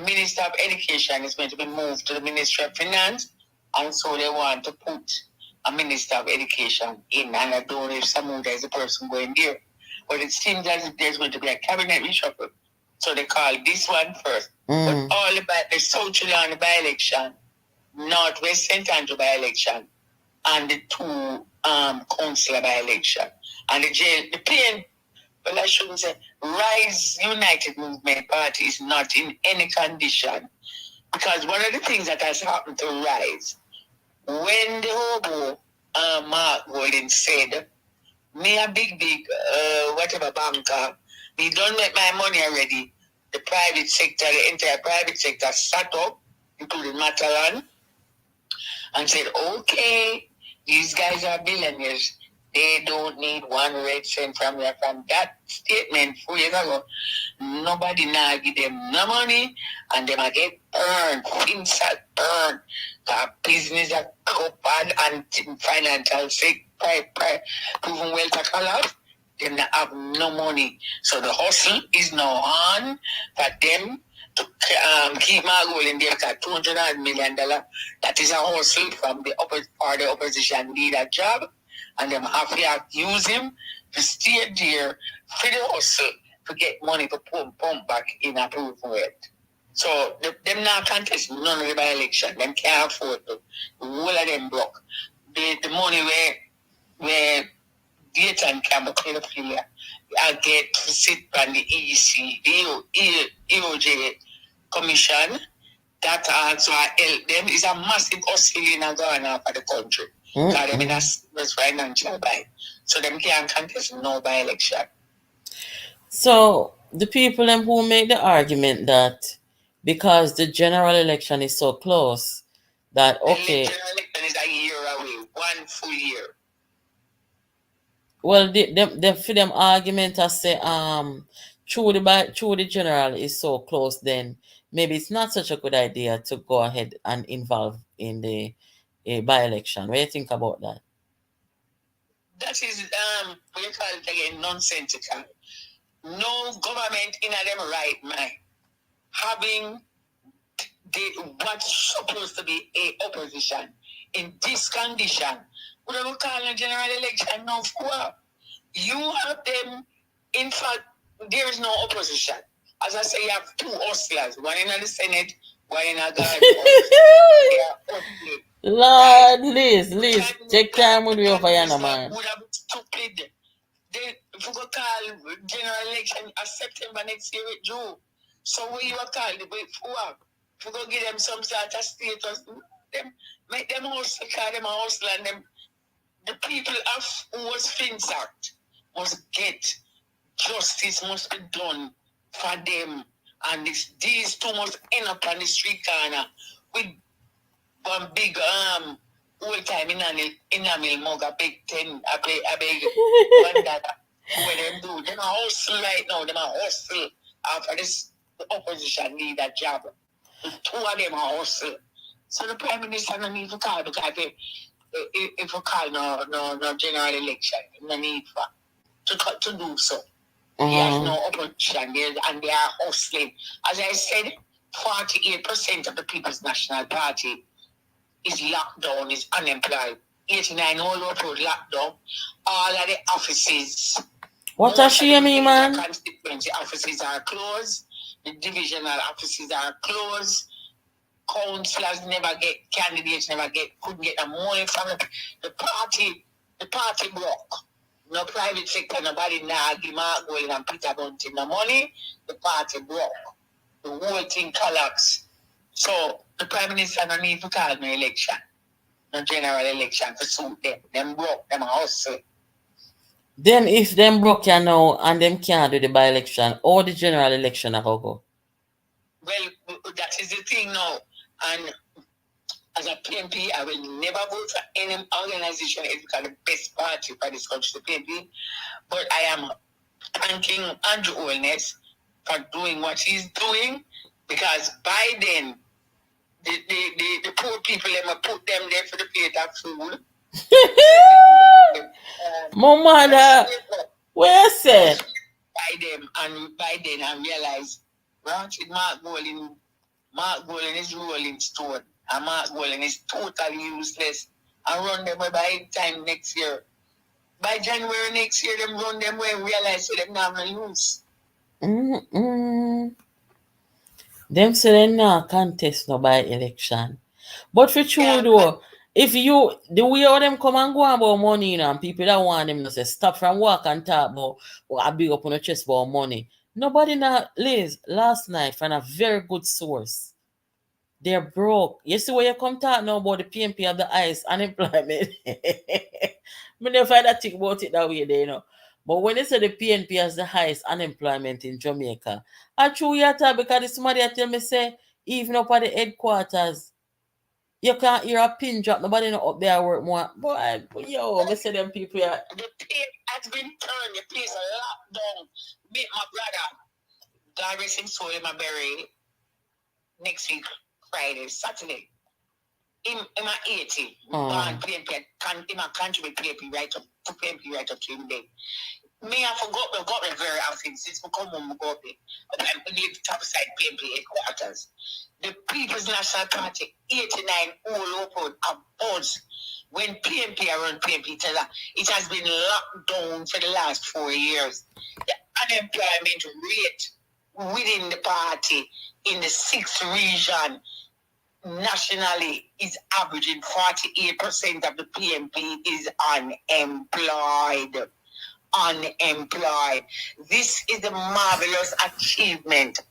Speaker 8: Minister of Education is going to be moved to the Ministry of Finance, and so they want to put a Minister of Education in, and I don't know if Samuda is the person going there. But it seems as if there's going to be a cabinet reshuffle. So they call this one first. But all about the South Trelawney by-election, Northwest St. Andrew by-election, and the two councillor by-election. And the PN, well, I shouldn't say, Rise United Movement Party is not in any condition. Because one of the things that has happened to Rise, when the hobo Mark Golding said, me a big, whatever banker, he don't make my money already. The private sector, the entire private sector sat up, including Matalan, and said, okay, these guys are billionaires. They don't need one red cent from you. From that statement 4 years ago, nobody now give them no money, and they might get burned, inside burned. The business are open and financial sector proven well to collapse. They not have no money. So the hustle is now on for them to keep my goal in there at $200 million. That is a hustle from the opposition leader job. And them have to use him to stay there for the hustle to get money to pump back in approval rate. So them not contest none of the by-election. Them can't afford to. The whole of them broke. The money where Data and Campbell pedophilia, I get to sit on the EEC, the EOJ commission. That also help them. Is a massive hustle in going on for the country. Because them in a serious financial bind. So them can't contest no by-election.
Speaker 5: So the people them who make the argument that because the general election is so close, that okay.
Speaker 8: The general election is a year away, 1 full year.
Speaker 5: Well, the for them argument I say through the general is so close, then maybe it's not such a good idea to go ahead and involve in the by-election. What do you think about that?
Speaker 8: That is what you call it again, nonsensical. No government in them right mind having what's supposed to be a opposition in this condition. We don't call a general election now for. You have them, in fact, there is no opposition. As I say, you have two hustlers, one in the Senate, one in a garden.
Speaker 5: Lord, Liz, take time with you over here, man.
Speaker 8: Would have been stupid. If we go call general election at September next year with June, so what you are called, if we go give them some sort of status, make them hustle, call them a hustle, and them. The people who was finsacked must get justice, must be done for them. And these two must end up on the street corner with one big old time enamel mug, a big 10, a big $1. What them do? They're a hustle right now. They're a hustle after this opposition leader job. The two of them are hustle. So the Prime Minister no need to call because if we call no general election, no need to do so. He has no opposition there, and they are hustling. As I said, 48% of the People's National Party is locked down, is unemployed. 89 all over locked down. All of the offices.
Speaker 5: What a shame, man.
Speaker 8: Constituency offices are closed. The divisional offices are closed. Councillors candidates couldn't get the money from the party. The party broke. No private sector, nobody now give Mark Gold and Peter Bunting no money. The party broke. The whole thing collapsed. So the Prime Minister no need to call no election. No general election to suit them. Them broke, them hustle.
Speaker 5: Then if them broke you now and them can't do the by-election, or the general election I go?
Speaker 8: Well, that is the thing now. And as a PNP, I will never vote for any organization if it's the best party for this country, the PNP. But I am thanking Andrew Holness for doing what he's doing, because by then, the poor people, they put them there for the plate of food.
Speaker 5: My mother, where say?
Speaker 8: By then I realized, Mark Golan is rolling stone, and Mark Golan is totally useless. I run them away by time next year. By January next year, them run them away and realize that them not going to use.
Speaker 5: Them say they not contest no by election. But for true though, if you, the way how them come and go about money, and people that want them to say stop from work and talk about I big up on the chest about money. Nobody not Liz last night from a very good source. They're broke. You see where you come talk now about the PNP of the highest unemployment. Me never find that think about it that way there, you know. But when they say the PNP has the highest unemployment in Jamaica, I true you talk because somebody tell me say even up at the headquarters, you can't hear a pin drop. Nobody not up there work more. Boy, yo, me say them people here.
Speaker 8: The pin has been turned. The place are locked down. Meet my brother. God rest his soul in my bury next week, Friday, Saturday. In my 80, born PNP, in my country with PNP right up to PNP right up to him day. Me, I forgot me very often since we come home, we go up there. I live top side PNP headquarters. The People's National Party, 89 all over a buzz. When PNP around PNP, it has been locked down for the last 4 years. The unemployment rate within the party in the 6th region nationally is averaging 48% of the PNP is unemployed. This is a marvelous achievement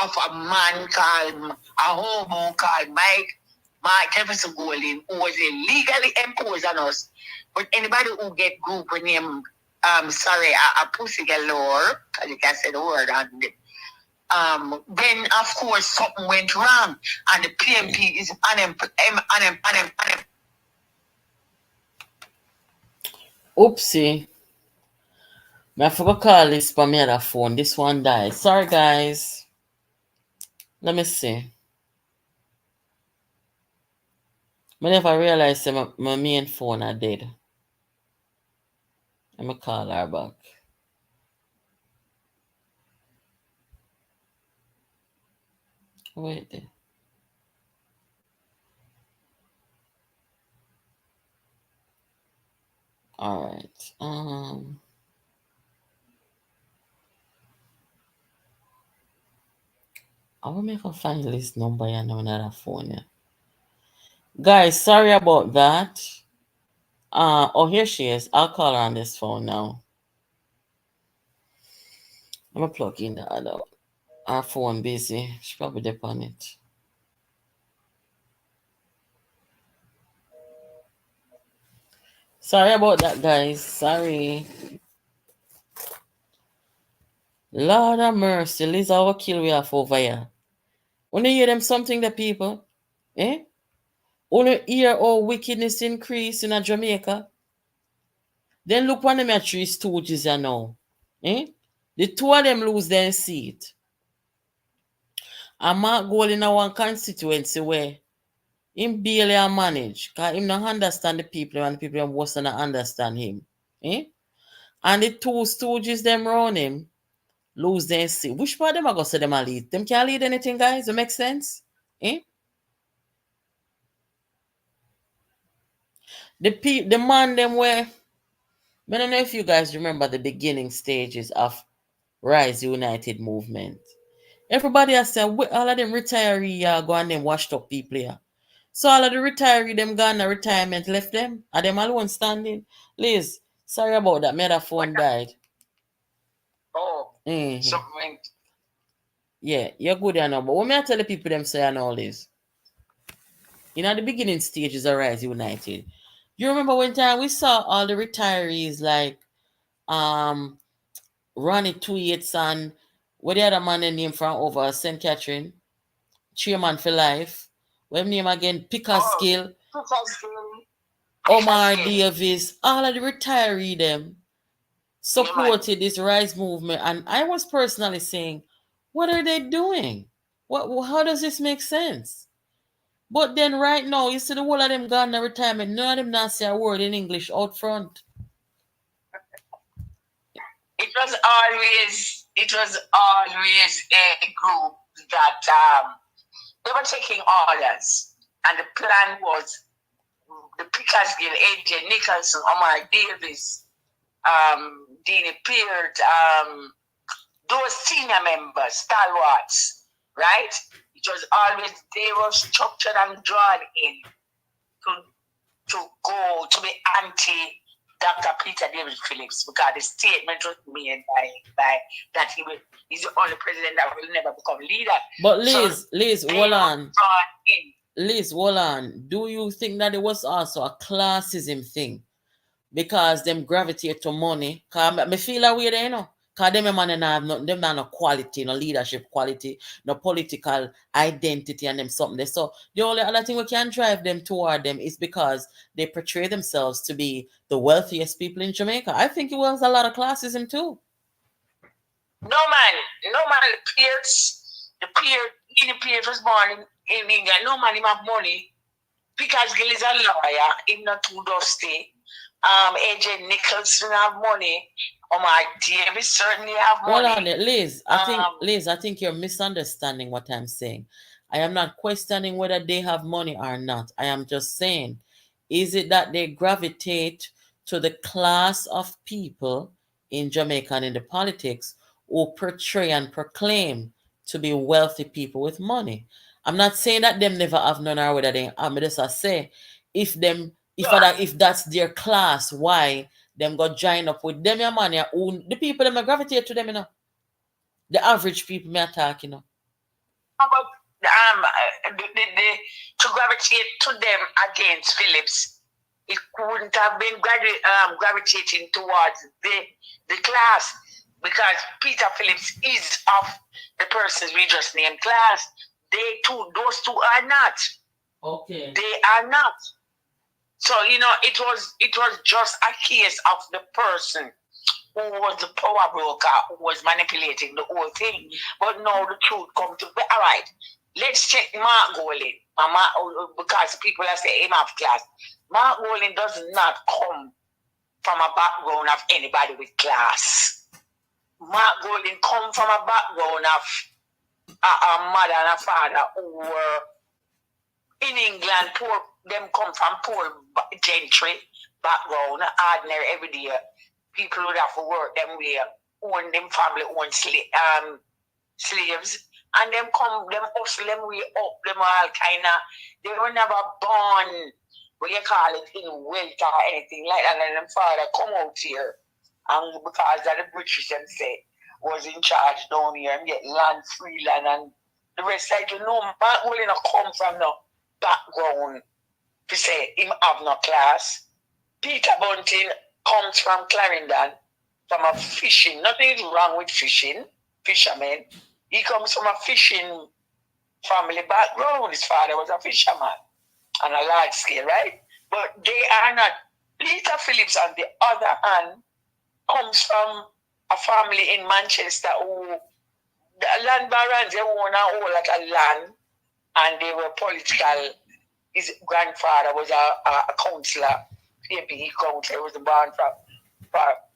Speaker 8: of a man called, a homo called Mike Jefferson Golding, who was illegally imposed on us. But anybody who get group name, a pussy galore, as you can say the word on it, then of course something went wrong, and the PNP is unemployed.
Speaker 5: Oopsie. I forgot to call this for me other phone. This one died. Sorry guys. Let me see. I never realized that my main phone are dead. Let me call her back. Wait there. Alright. I will make a find this number and another phone. Yeah. Guys, sorry about that. Oh, here she is. I'll call her on this phone now. I'm gonna plug in the other. Our phone busy. She probably dip on it. Sorry about that, guys. Sorry. Lord of mercy, Lisa, what kill we have over here? When you hear them something, the people, eh? When you hear how wickedness increase in Jamaica, then look one of them 3 stooges are now, eh? The 2 of them lose their seat. And Mark Gold in one constituency where him barely a manage, because him not understand the people and the people was not understand him. Eh? And the two stooges them round him lose their seat. Which part them are going to say them a lead? Them can't lead anything, guys. It makes sense? Eh? The man them where, I don't know if you guys remember the beginning stages of Rise United movement. Everybody has said, all of them retiree go and them washed up people here. So all of the retiree them gone to retirement left them. Are them alone standing? Liz, sorry about that. My other phone died.
Speaker 8: Oh,
Speaker 5: Mhm.
Speaker 8: something.
Speaker 5: Yeah, you're good, I know. But what may I tell the people them say and all this? The beginning stages of Rise United. You remember when time we saw all the retirees like Ronnie Tweets and what the other man name from over St. Catherine? Chairman for Life. What name again? Pickersgill. Omar Davis. All of the retiree them supported this Rise movement. And I was personally saying, what are they doing? How does this make sense? But then right now, you see the whole of them gone to retirement. None of them not say a word in English out front.
Speaker 8: It was always a group that they were taking orders, and the plan was the Pickersgill, AJ Nicholson, Omar Davis, Deanie Peart, those senior members, stalwarts, right? It was always, they were structured and drawn in to go to be anti Dr. Peter David Phillips, because the statement was made by that he's the only president that will never become leader.
Speaker 5: But Liz, hold on. Liz, hold on. Do you think that it was also a classism thing? Because them gravitate to money. Cause me feel that way there, Because them man have no quality, no leadership quality, no political identity and them something there. So the only other thing we can drive them toward them is because they portray themselves to be the wealthiest people in Jamaica. I think it was a lot of classism too.
Speaker 8: No man, Peart was born in England. No man, him have money. Pickersgill is a lawyer, him not too dusty. AJ Nicholson have money. My Davis certainly have money.
Speaker 5: Hold on, Liz. I think you're misunderstanding what I'm saying. I am not questioning whether they have money or not. I am just saying, is it that they gravitate to the class of people in Jamaica and in the politics who portray and proclaim to be wealthy people with money? I'm not saying that them never have none or whether they have. I just say, if that's their class, why them go join up with them your money, the people them gravitate to them, the average people me attack,
Speaker 8: But to gravitate to them against Phillips, it wouldn't have been gravitating towards the class, because Peter Phillips is of the persons we just named class. Those two are not.
Speaker 5: Okay.
Speaker 8: They are not. So, it was just a case of the person who was the power broker, who was manipulating the whole thing. But now the truth comes to be. All right, let's check Mark Golding. Because people are saying him have class. Mark Golding does not come from a background of anybody with class. Mark Golding come from a background of a mother and a father who were in England, poor. Them come from poor gentry background, ordinary everyday people would have to work them way, own them family, own slaves, and them hustle them way up, them all kind of, they were never born, what you call it, in wealth or anything like that, and them father come out here, and because of the British them say, was in charge down here and get land, free land, and the rest, like, Mark will not come from no background to say him have no class. Peter Bunting comes from Clarendon, from a fishing. Nothing is wrong with fishing, fisherman. He comes from a fishing family background. His father was a fisherman on a large scale, right? But they are not. Peter Phillips, on the other hand, comes from a family in Manchester who the land barons, they own a whole lot of land, and they were political. His grandfather was a councillor, PNP councillor, was born from.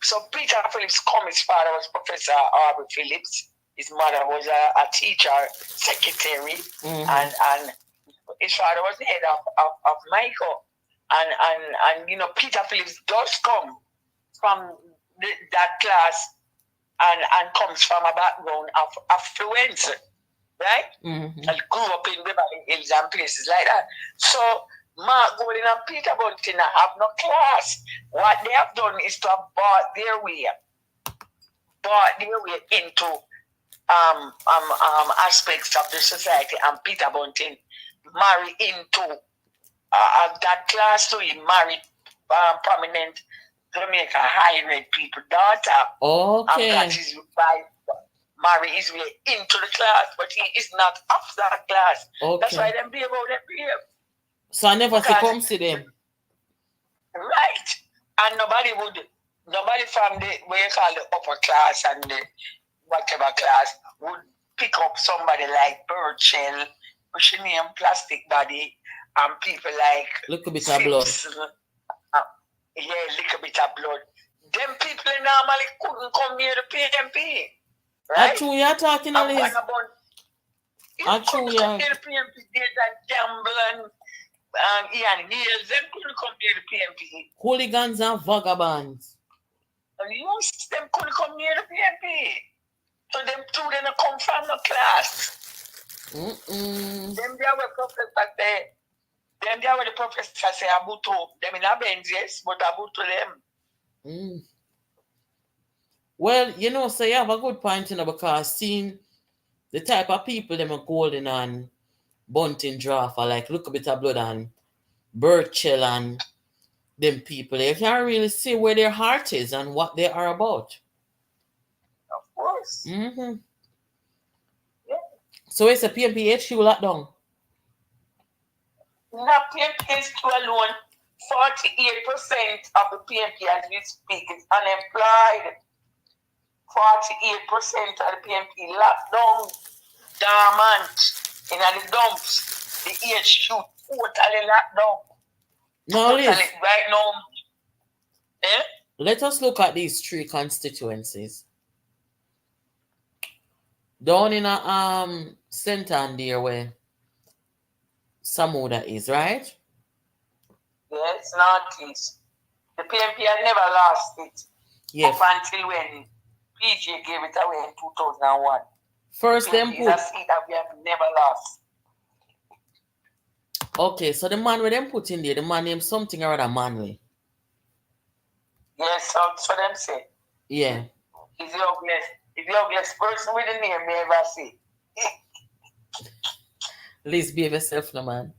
Speaker 8: So Peter Phillips' his father was Professor Aubrey Phillips. His mother was a teacher, secretary, and his father was the head of Michael. And you know, Peter Phillips does come from that class and comes from a background of affluence, right? And grew up in Beverly Hills and places like that. So Mark Golding and Peter Bunting have no class. What they have done is to have bought their way into aspects of the society, and Peter Bunting marry into that class, so he married prominent Jamaica high-red people daughter.
Speaker 5: Okay.
Speaker 8: And that is by marry his way into the class, but he is not of that class.
Speaker 5: Okay.
Speaker 8: That's why them behave how they behave.
Speaker 5: So I never succumb to them.
Speaker 8: Right. And nobody from the what you call the upper class and the whatever class would pick up somebody like Burchell, which name Plastic Body, and people like
Speaker 5: Little bit of blood.
Speaker 8: Little bit of blood. Them people normally couldn't come near the PNP. Right?
Speaker 5: True, you're talking on this.
Speaker 8: True, yeah. Near the PNP, and Campbell and Ian Niels, them couldn't come near the PNP.
Speaker 5: Hooligans and vagabonds.
Speaker 8: And yes, them couldn't come near the PNP. So them two didn't come from the class. Them there were professors say, them there were the professors say Abuto. Them in a Benz, yes, but Abuto them.
Speaker 5: Well, you know, so you have a good point, you know, because seeing the type of people them are Golden and Bunting draft are like Look a Bit of Blood and Burchell and them people, you can't really see where their heart is and what they are about.
Speaker 8: Of course.
Speaker 5: Yeah. So it's a PNP HQ lockdown.
Speaker 8: Not PNP HQ alone. 48% of the PNP as we speak is unemployed. 48% of the PNP locked down, dormant, in the dumps. The HQ totally locked down.
Speaker 5: Now, Liz,
Speaker 8: right now.
Speaker 5: Let us look at these three constituencies. Down in a Santander where Samuda is, right?
Speaker 8: Yes, northeast. The PNP had never lost it.
Speaker 5: Yes.
Speaker 8: Up until when PJ gave it away in 2001.
Speaker 5: First them
Speaker 8: put. It's a seat that we have never lost.
Speaker 5: Okay, so the man with them put in there, the man named something or other Manley.
Speaker 8: Yes, so them say.
Speaker 5: Yeah.
Speaker 8: He's the ugliest person with the name me ever see.
Speaker 5: Please behave yourself, no man.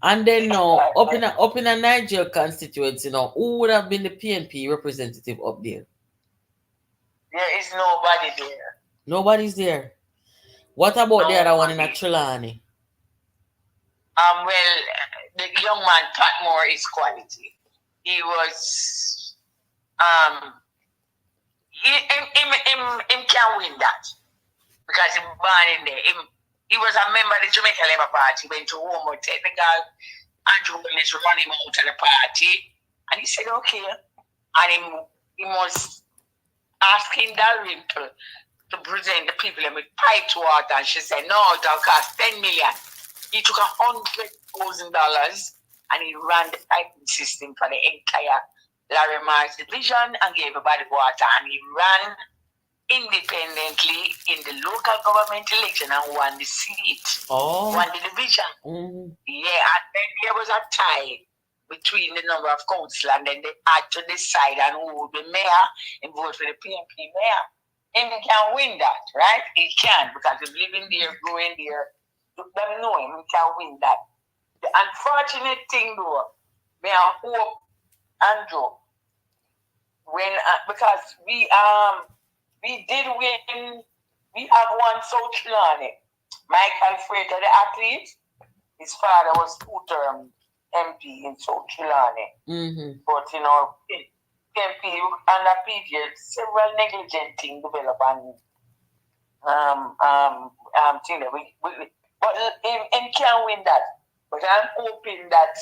Speaker 5: And then now, up in a Niger constituency, now, who would have been the PNP representative up there?
Speaker 8: There is nobody there.
Speaker 5: Nobody's there. What about the other one in a Trelawney?
Speaker 8: Well, the young man Patmore is quality. He was him can win that because he was born in there. He was a member of the Jamaica Labour Party, went to Homo Technical, Andrew Willis ran him out of the party, and he said, okay. And he was asking Dalrymple to present the people with piped water, and she said, no, it'll cost $10 million. He took $100,000 and he ran the piping system for the entire Larry Mars division and gave everybody water, and he ran independently in the local government election and won the seat. Won the division. Yeah, and then there was a tie between the number of council, and then they had to decide on who would be mayor and vote for the PNP mayor. And he can win that, right? He can, because he's living there, growing there. Them know him, he can win that. The unfortunate thing though, may I hope, Andrew, when because we did win. We have one South Trelawney. Mike Alfred, the athlete, his father was two-term MP in South Trelawney. But you know, PNP under PJ, several negligent things developed, and thing that but him can't win that. But I'm hoping that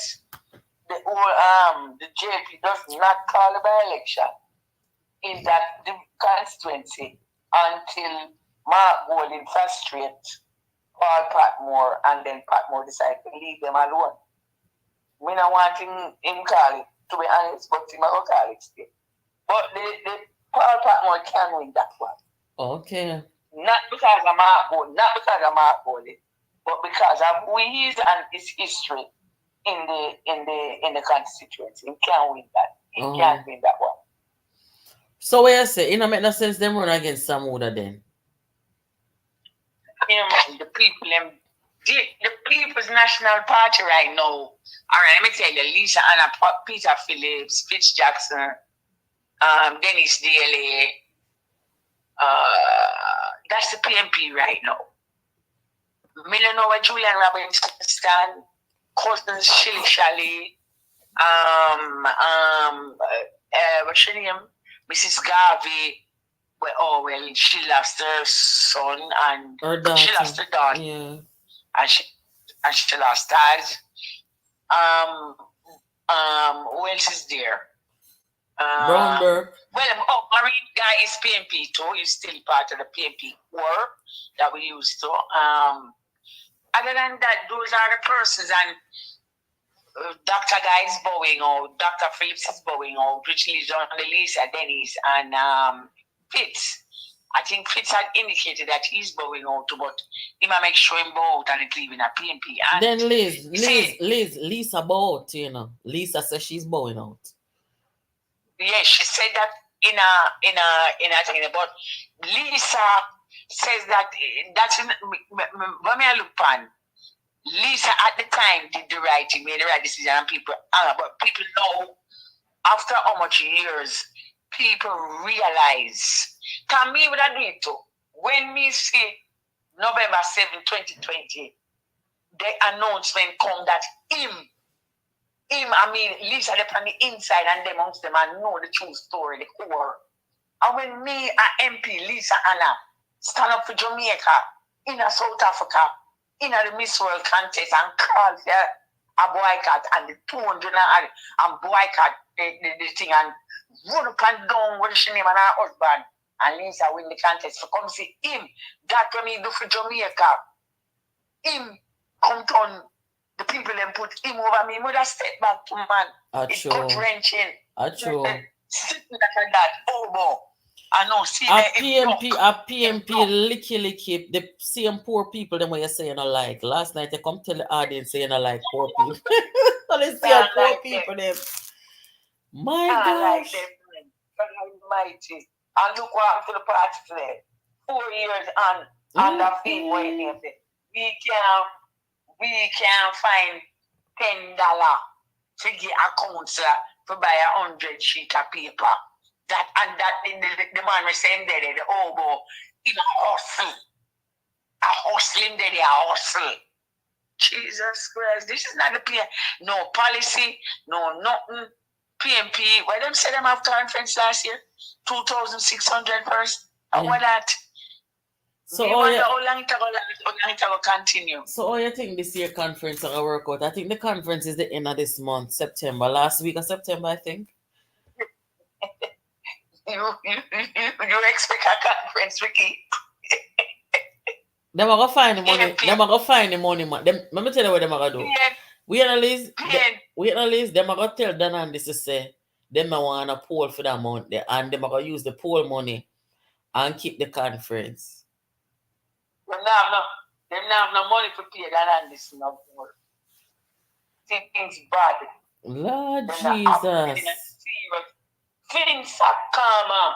Speaker 8: the whole the JP does not call a by-election in that the constituency until Mark Golding frustrates Paul Patmore and then Patmore decides to leave them alone. We don't want him call it, to be honest, but he might call it still. But the Paul Patmore can win that one.
Speaker 5: Okay.
Speaker 8: Not because of Mark Golding, but because of who he is and his history in the constituency. He can't win that. He can't win that one.
Speaker 5: So what you say? It don't make no sense them run against Sam Wooder then.
Speaker 8: The People's National Party right now. All right, let me tell you, Lisa Anna, Peter Phillips, Fitz Jackson, Dennis Daly. That's the PNP right now. Me don't know where Julian Robinson stand, Cousin Shilly Shally, what's her name? Mrs. Garvey. Well, she lost her son and she lost her daughter.
Speaker 5: Yeah.
Speaker 8: And she lost dad. Who else is there?
Speaker 5: Brownberg.
Speaker 8: Well, Marine guy is PNP too. He's still part of the PNP core that we used to. Other than that, those are the persons. And Dr. Guy is bowing out. Dr. Phillips is bowing out, which leaves on the Lisa, Dennis, and Fitz. I think Fitz had indicated that he's bowing out, but he might make sure him bow out and it's leaving a PNP. And
Speaker 5: then Lisa bow out, you know. Lisa says she's bowing out.
Speaker 8: Yes, she said that in a thing, but Lisa says that that's when I look pan. Lisa at the time did the right thing, made the right decision, and people, but people know after how much years people realize. Can me would agree to when me see November 7, 2020, the announcement come that him, I mean, Lisa left on the inside and them amongst them and know the true story, the core. And when me, a MP, Lisa Anna, stand up for Jamaica, in a South Africa, in a Miss World contest and call a boycott and the 200 and boycott the thing and run up and down with she name and her husband and Lisa win the contest for come see him. That when he do for Jamaica, him come down. The people then put him over me. Would have step back to man. It's gut wrenching.
Speaker 5: True.
Speaker 8: Sitting like that. Oh, boy. I know. See
Speaker 5: a PNP licky. The same poor people them what you say you don't like. Last night I come tell the audience say you don't like poor people. So they say poor people them. My gosh.
Speaker 8: Mighty. And look what happened to the party today. 4 years and the thing waiting. We can find $10 to get a counselor to buy 100 sheet of paper. That the man was saying there, the oboe, in a hustle. A hustling there, a hustle. Jesus Christ, this is not the PNP. No policy, no nothing. PNP, why them say them have conference last year? 2,600 first. And what that? So how long it will continue?
Speaker 5: So how you think this year conference will work out? I think the conference is the end of this month, September. Last week of September, I think.
Speaker 8: You expect a conference, Ricky?
Speaker 5: Them are gonna find the money. Them are gonna find the money, man. Let me tell you what them are gonna do.
Speaker 8: Yeah.
Speaker 5: We analyze. Them are gonna tell Dan and this to say them I want a poll for that amount there, and them are gonna use the poll money and keep the conference.
Speaker 8: Them have no money to pay that and this no more. Things bad.
Speaker 5: Lord Jesus.
Speaker 8: Things are calmer.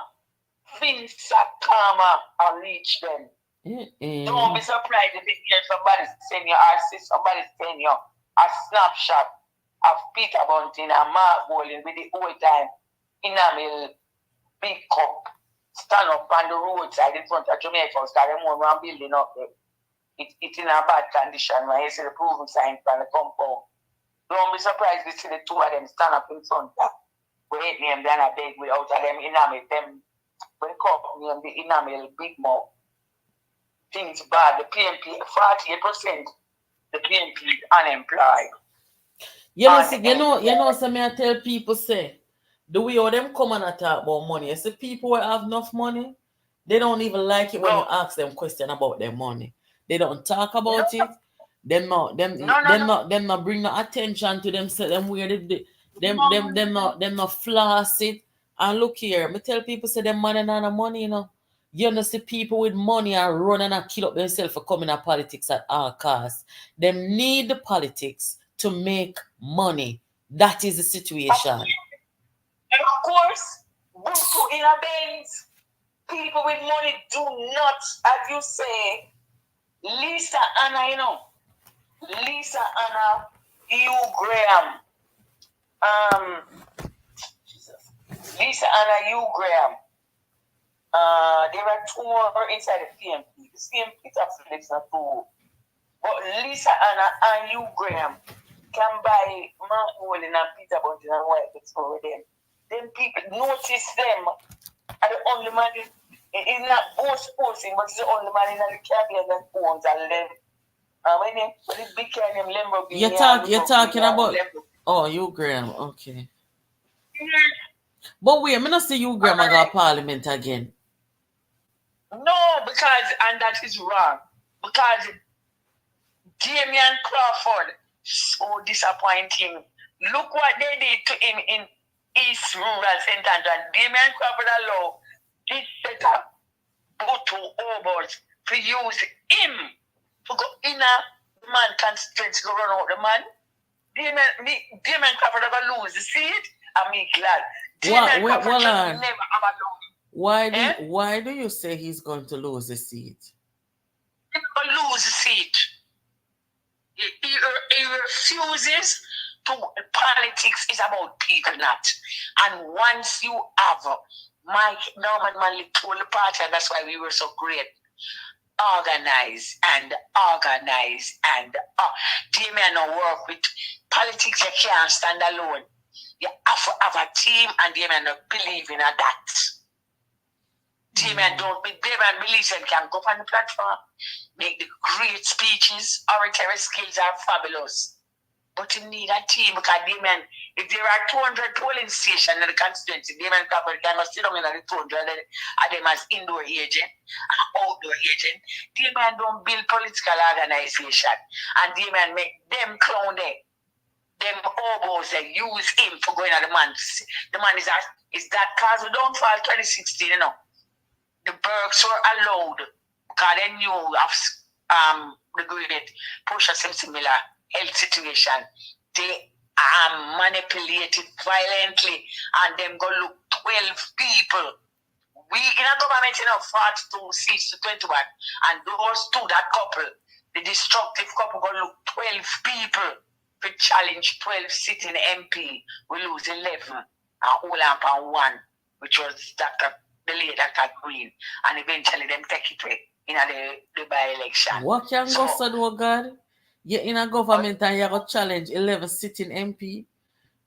Speaker 8: I'll reach them. Don't be surprised if you hear somebody send you or see somebody send you a snapshot of Peter Bunting and Mark Golding with the old time enamel big cup stand up on the roadside in front of Jamaica because they want building up there. It's in a bad condition when you see the proven sign from the compound. Don't be surprised to see the two of them stand up in front of wait name then a beg without them enamel them when cup name the enamel big mouth. things bad. The PNP, 48%, the PNP is unemployed.
Speaker 5: So me I tell people say, the way all them come and talk about money. You see people who have enough money, they don't even like it when you ask them question about their money. They don't talk about it. Them not bring no attention to themselves. Them where them not floss it. And look here, me tell people say them money not no money, you know. You know, see people with money are running and kill up themselves for coming to politics at all costs. Them need the politics to make money. That is the situation.
Speaker 8: And of course, Butu in a Benz, people with money do not, as you say, Lisa Anna, you know, Lisa Anna, Hugh Graham, Lisa Anna, Hugh Graham. There are two more inside the PNP. The same Peter Phillips are two. But Lisa Anna and Hugh Graham can buy Mark Wolin and Peter Bunting and White Bits for them. Them people notice them are the only man it's not both posting, but it's the only man in the Caribbean that owns a Lamborghini. The big car named Lamborghini.
Speaker 5: You're talking about Hugh Graham, okay. But wait, I'm not say Hugh Graham go Parliament again.
Speaker 8: No, because and that is wrong. Because Damian Crawford, so disappointing. Look what they did to him in East Rural St. Andrews. Damian Crawford allowed this set up Butu Obos to use him to go in a man constituency to run out the man. Damian Crawford ever lose the seat. I'm glad. Damian Crawford never ever lose.
Speaker 5: Why do you say he's going to lose the seat?
Speaker 8: He's going to lose the seat. He refuses to. Politics is about people, not. And once you have Mike Norman Manley told the party, and that's why we were so great. Organize. Damian no work with politics. You can't stand alone. You have to have a team, and Damian not believe in that. Damian believes and can go on the platform, make the great speeches, oratory skills are fabulous. But you need a team because Damian, if there are 200 polling stations in the constituency, Damian Crawford can go sit down in the 200 of them as indoor agent and outdoor agent. Damian don't build political organization. And Damian make them clown them. Them obos they use him for going at the man. The man is that cause we don't fall 2016, you know. The Burks were allowed because they knew of the great push some similar health situation. They are manipulated violently and them go look 12 people. We in a government, you know, 42 seats to 21, and those two, that couple, the destructive couple, go look 12 people to challenge 12 sitting MP. We lose 11 and all up on one, which was the late Dr. Green, and eventually them take it away in the by-election.
Speaker 5: What can go so do, God? You're in a government and you got challenge 11 sitting MP.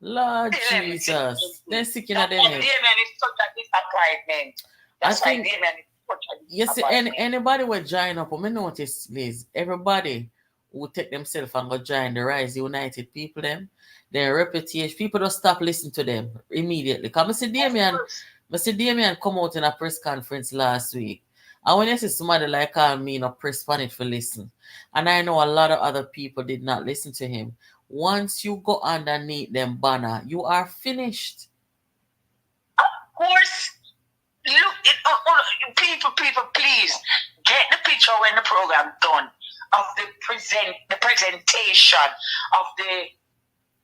Speaker 5: Lord Jesus. They're sticking at them.
Speaker 8: Damian is such a disappointment. That's why Damian is such a disappointment.
Speaker 5: You see, anybody will join up, me notice, please, everybody who take themselves and go join the Rise United people, their reputation, people don't stop listening to them immediately. Because I see Damian come out in a press conference last week. And when you see somebody like me, press on it for listen. And I know a lot of other people did not listen to him. Once you go underneath them banner, you are finished.
Speaker 8: Of course. Look, people, please get the picture when the program done of the presentation of the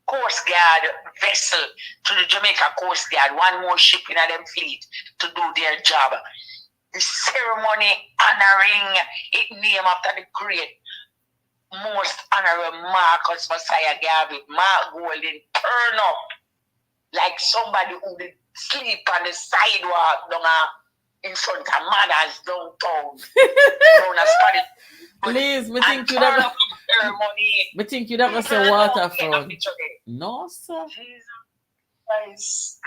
Speaker 8: Coast Guard vessel to the Jamaica Coast Guard, one more ship in them fleet to do their job. The ceremony honoring it named after the great, most honorable Marcus Messiah Garvey, Mark Golden, turn up like somebody who did sleep on the sidewalk down in front of mothers downtown.
Speaker 5: Please, me think you never say waterfront. No, sir.
Speaker 8: Jesus Christ.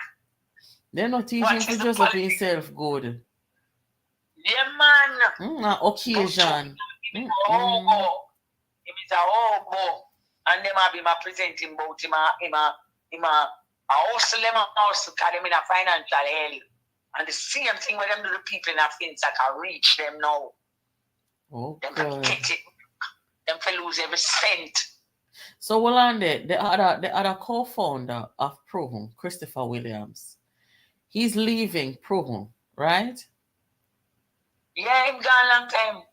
Speaker 5: They're not teaching to dress up yourself good.
Speaker 8: Yeah, man.
Speaker 5: Occasion.
Speaker 8: Him is a hobo. Him is a hobo. And them have him a presenting about him a hustle them a hustle because them in a financial hell. And the same thing with them to the people in Afghanistan that can reach them now. Them can get it. Them can lose every cent.
Speaker 5: So Walande, the other co-founder of Proven, Christopher Williams, he's leaving Proven, right?
Speaker 8: Yeah, him gone long time.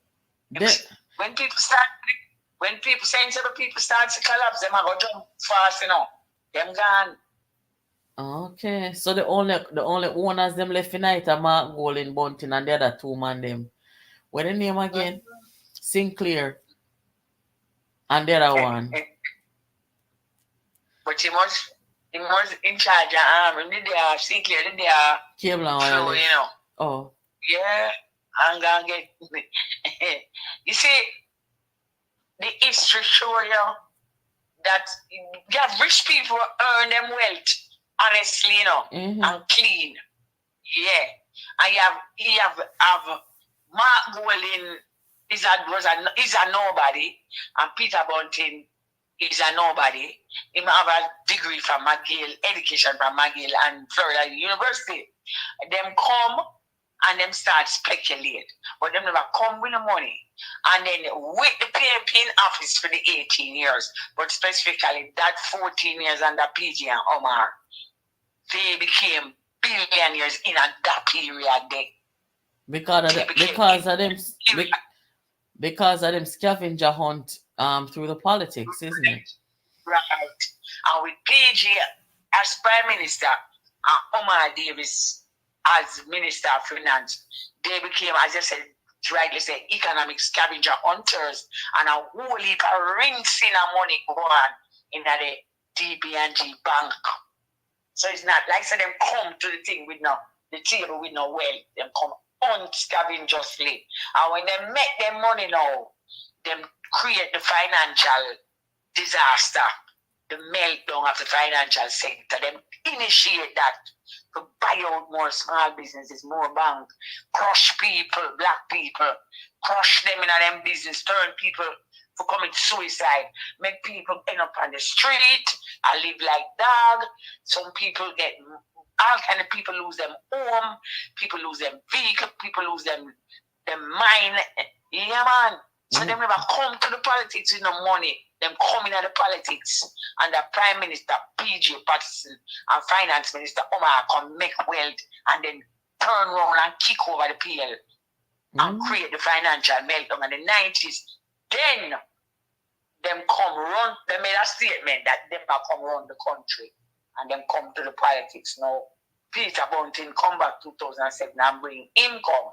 Speaker 8: When people saying some people start to collapse, them are go jump fast, you know. Them gone.
Speaker 5: Okay, so the only owners them left tonight are Mark Golden Bunting and the other two man them. What the name again? Sinclair. And the other one.
Speaker 8: But he was in charge of Sinclair, did
Speaker 5: Cable and Wireless.
Speaker 8: you know.
Speaker 5: Oh.
Speaker 8: Yeah, I'm gonna get you see the history show you that you have rich people earn them wealth honestly, you know, and clean. Yeah. And you have Mark Golden is a nobody, and Peter Bunting is a nobody. He have a degree from McGill, education from McGill and Florida University. Them come and them start speculate, but them never come with the money. And then with the PNP in office for the 18 years, but specifically that 14 years under PG and Omar, they became billionaires in that period there. Because of them scavenger hunt
Speaker 5: through the politics, isn't it?
Speaker 8: Right. And with PG as Prime Minister and Omar Davis as Minister of Finance, they became, as I said, rightly say, economic scavenger hunters, and a whole heap of rinsing of money go on in the DB&G bank. So it's not like so them come to the thing with the table with no wealth. Them come unscavengerously. And when they make them money now, them create the financial disaster, the meltdown of the financial sector. Them initiate that to buy out more small businesses, more banks, crush people, black people, crush them in them business, turn people for commit suicide, make people end up on the street and live like dog. Some people get, all kind of people lose them home, people lose them vehicle, people lose them mind. Yeah, man. So them never come to the politics with no money. Them come in at the politics, and the Prime Minister PG Patterson and Finance Minister Omar come make wealth and then turn around and kick over the PL and create the financial meltdown in the 90s. Then them come run, they made a statement that them come run the country and them come to the politics. Now Peter Bunting come back 2007 and bring him come.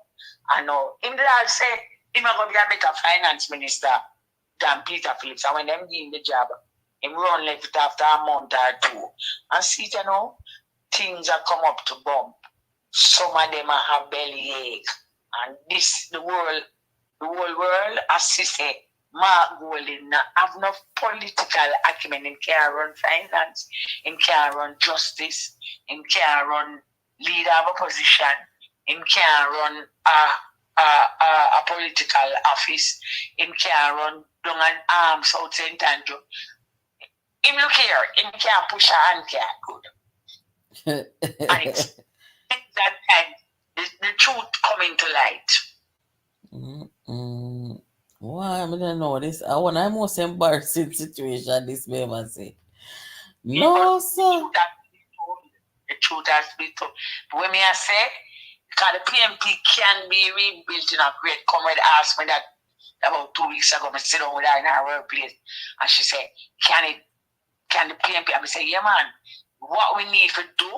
Speaker 8: And now him did say him going to be a better finance minister than Peter Phillips. And when them give him the job, him run left after a month or two. And see, you know, things are come up to bump. Some of them have bellyache. And this, the whole world, as he say, Mark Golden have enough political acumen. Him can't run finance, him can't run justice, him can't run leader of opposition, him can't run a political office, him can't run down an South St. Andrew. Him look here, him can't push a hand can't good. And it's that time the truth coming to light.
Speaker 5: Why I don't know this. I want the most embarrassing situation this may ever say. No, sir.
Speaker 8: The truth has to be told. But when I say, because the PNP can be rebuilt in a great comrade asked me that about 2 weeks ago. I sit down with her in her workplace, and she said, can the PNP? I say, yeah, man. What we need to do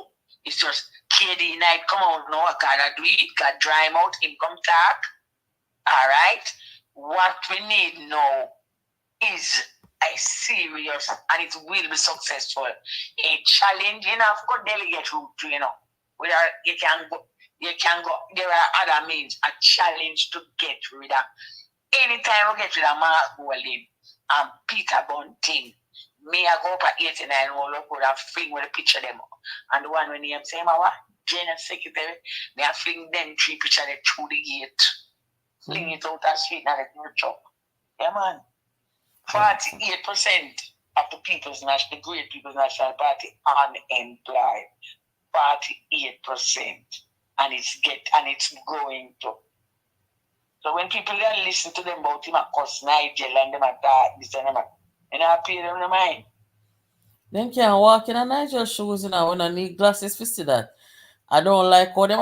Speaker 8: is just KD Knight come out now. I gotta do it. Gotta dry him out. Him come talk. All right. What we need now is a serious, and it will be successful, a challenge enough for delegate route, you know, where you can go, there are other means, a challenge to get rid of. Anytime we get rid of Mark Golden and Peter Bunting, me I go up at 89 all up with a fling with a picture of them. And the one when he say, what? General Secretary, me I fling them 3 pictures through the gate. fling it out the street and let it chop. Yeah, man. 48% of the the Great People's National Party unemployed. 48%. And it's going to. So when people then listen to them about him, of course, Nigel and them at that, this and that, and I pay them the mind.
Speaker 5: Them can't walk in a Nigel shoes, you know, when I need glasses to see that. I don't like how them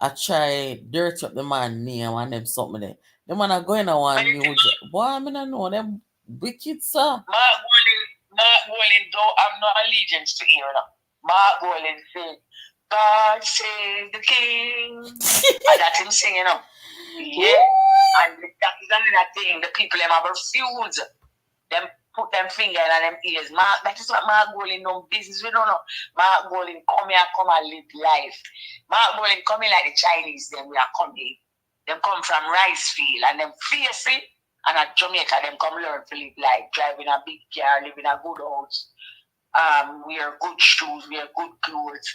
Speaker 5: I try dirty up the man name and them something there. Them man are going on one news. Boy, I mean I know them wicked, sir.
Speaker 8: Mark Golding don't have no allegiance to him. Mark Golding say, God save the king. And that's him singing up. Yeah. And that is another thing. The people them have refused. Them put them finger in them ears. That is what Mark Golding no business. We don't know. Mark Golding come here, come and live life. Mark Golding come in like the Chinese, them we are coming. Them come from rice field and them fierce it. And at Jamaica, them come learn to live life, driving a big car, living a good house, wear good shoes, wear good clothes.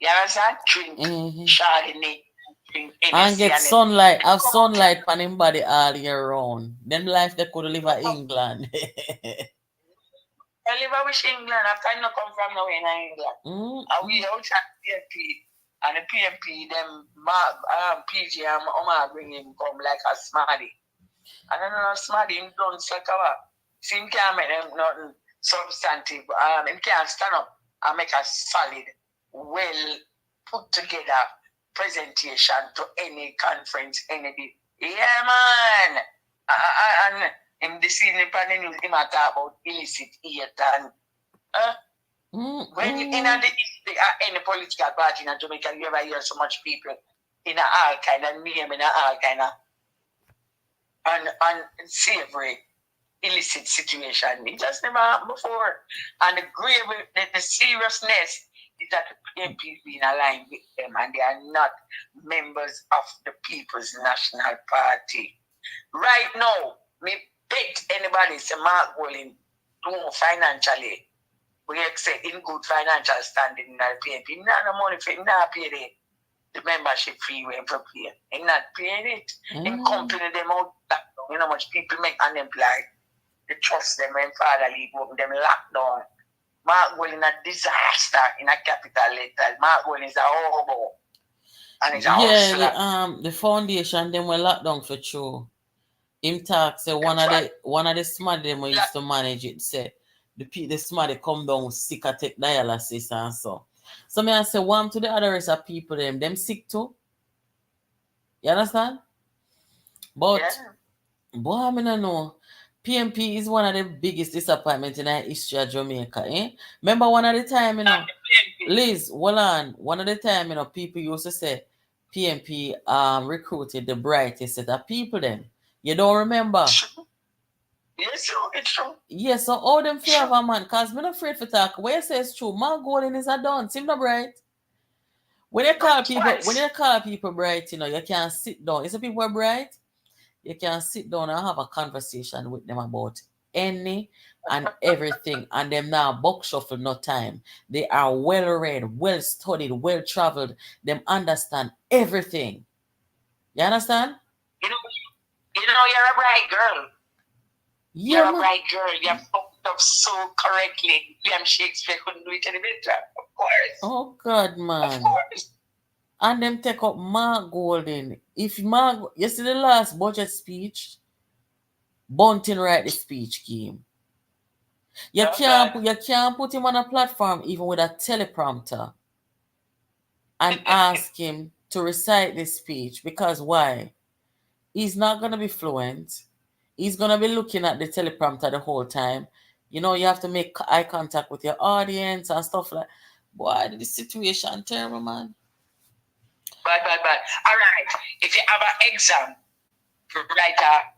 Speaker 8: You understand? Drink Chardonnay, drink Hennessy.
Speaker 5: And get sunlight, have sunlight on him body all year round. Them life they could live in England.
Speaker 8: I live in England. After I not come from nowhere in England. And we out at PNP. And the PNP, them PG and Omar bring him come like a smarty. And I don't know smarty him don't suck about. See him can't make them nothing substantive. Him can't stand up and make a solid, well put together presentation to any conference, any day. Yeah, man. And in this evening, the news, him talk about illicit aid and when you in any political party in Jamaica, you ever hear so much people in all kind of name, in all kind of unsavory, illicit situation. It just never happened before. And the seriousness is that the PNP is being aligned with them and they are not members of the People's National Party. Right now, me bet anybody say Mark Golding do financially. We accept in good financial standing in the PNP. Not no money for him, not pay the membership fee when for pay. He not paying it. In company them out, you know how much people make unemployed. They trust them when father leave open them locked down. Mark Golding a disaster in a capital letter. Mark Golding is a hobo. And he's a hustler.
Speaker 5: The foundation them were locked down for true. Him talk say one of the smart them we used to manage it say the smart come down sick and take dialysis and so. So me I say one to the other rest of people them sick too. You understand? But boy, I mean I know PNP is one of the biggest disappointments in the history of Jamaica, eh? Remember one of the time, you know, Liz, hold on. One of the time, you know, people used to say PNP recruited the brightest set of people then. You don't remember?
Speaker 8: Yes, it's true.
Speaker 5: Yes, so all them fear of a man, because I'm not afraid for talk. Where you say it's true, Mark Golding is a dunce, him not bright. When you call people bright, you know, you can't sit down. You see people are bright, you can sit down and have a conversation with them about any and everything, and them now buck shuffle no time. They are well read, well studied, well traveled. Them understand everything. You understand?
Speaker 8: You know, you're a bright girl. You're a bright girl. You have fucked up so correctly. William Shakespeare couldn't do it any better, of course.
Speaker 5: Oh God, man.
Speaker 8: Of course.
Speaker 5: And them take up Mark Golding. If Mark, you see the last budget speech, Bunting write the speech game. You can't put him on a platform even with a teleprompter and ask him to recite this speech, because why? He's not gonna be fluent. He's gonna be looking at the teleprompter the whole time. You know, you have to make eye contact with your audience and stuff like. Boy, the situation terrible, man.
Speaker 8: But. All right. If you have an exam, write a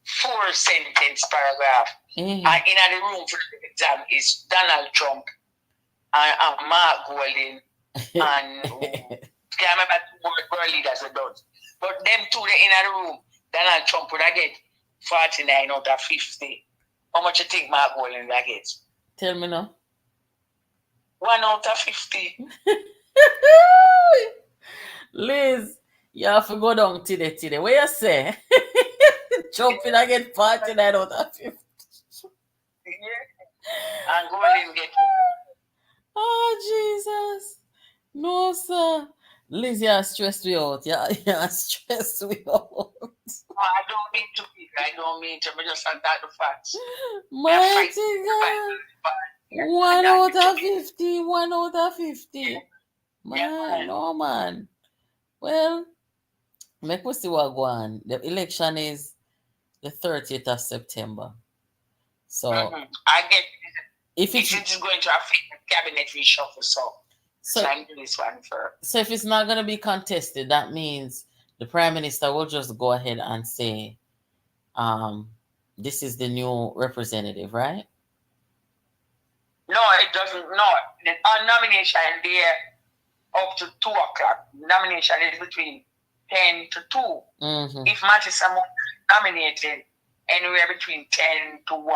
Speaker 8: 4-sentence paragraph. And in the room for the exam is Donald Trump and Mark Golding and can't remember two world leaders are done. But them two in the room, Donald Trump would get 49 out of 50. How much you think Mark Golding would get?
Speaker 5: Tell me now.
Speaker 8: 1 out of 50.
Speaker 5: Liz, You have to go down today. What you say? Jumping again 49 out of 50.
Speaker 8: And Golden get
Speaker 5: Oh, Jesus. No, sir. Liz, you stressed me out. Yeah, you stressed me out.
Speaker 8: I don't mean to be. I don't mean to. I just want that the facts.
Speaker 5: Mighty God. 1 out of 50. 1 out of 50. Man, no, man. Well, make we see what go on. The election is the 30th of September. So,
Speaker 8: I get
Speaker 5: if
Speaker 8: it's going to affect the cabinet reshuffle, so I'm doing this one first.
Speaker 5: So if it's not going to be contested, that means the Prime Minister will just go ahead and say, this is the new representative, right?
Speaker 8: No, it doesn't. No, the nomination there up to 2 o'clock. Nomination is between 10 to 2.
Speaker 5: Mm-hmm.
Speaker 8: If Mattis nominated, anywhere between 10 to 1.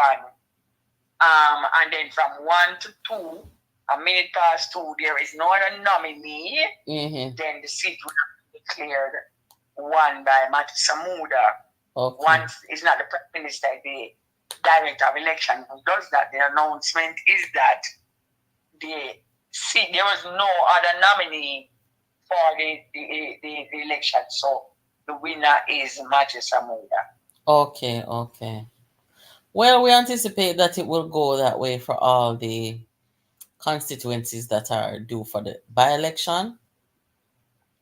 Speaker 8: And then from 1 to 2, a minute past 2, there is no other nominee.
Speaker 5: Mm-hmm.
Speaker 8: Then the seat will be declared won by Mattis Samuda.
Speaker 5: Okay.
Speaker 8: Once it's not the Prime Minister, the Director of Election who does that. The announcement is that there was no other nominee for the election. So the winner is Mattis Samuda.
Speaker 5: Okay. Well, we anticipate that it will go that way for all the constituencies that are due for the by-election.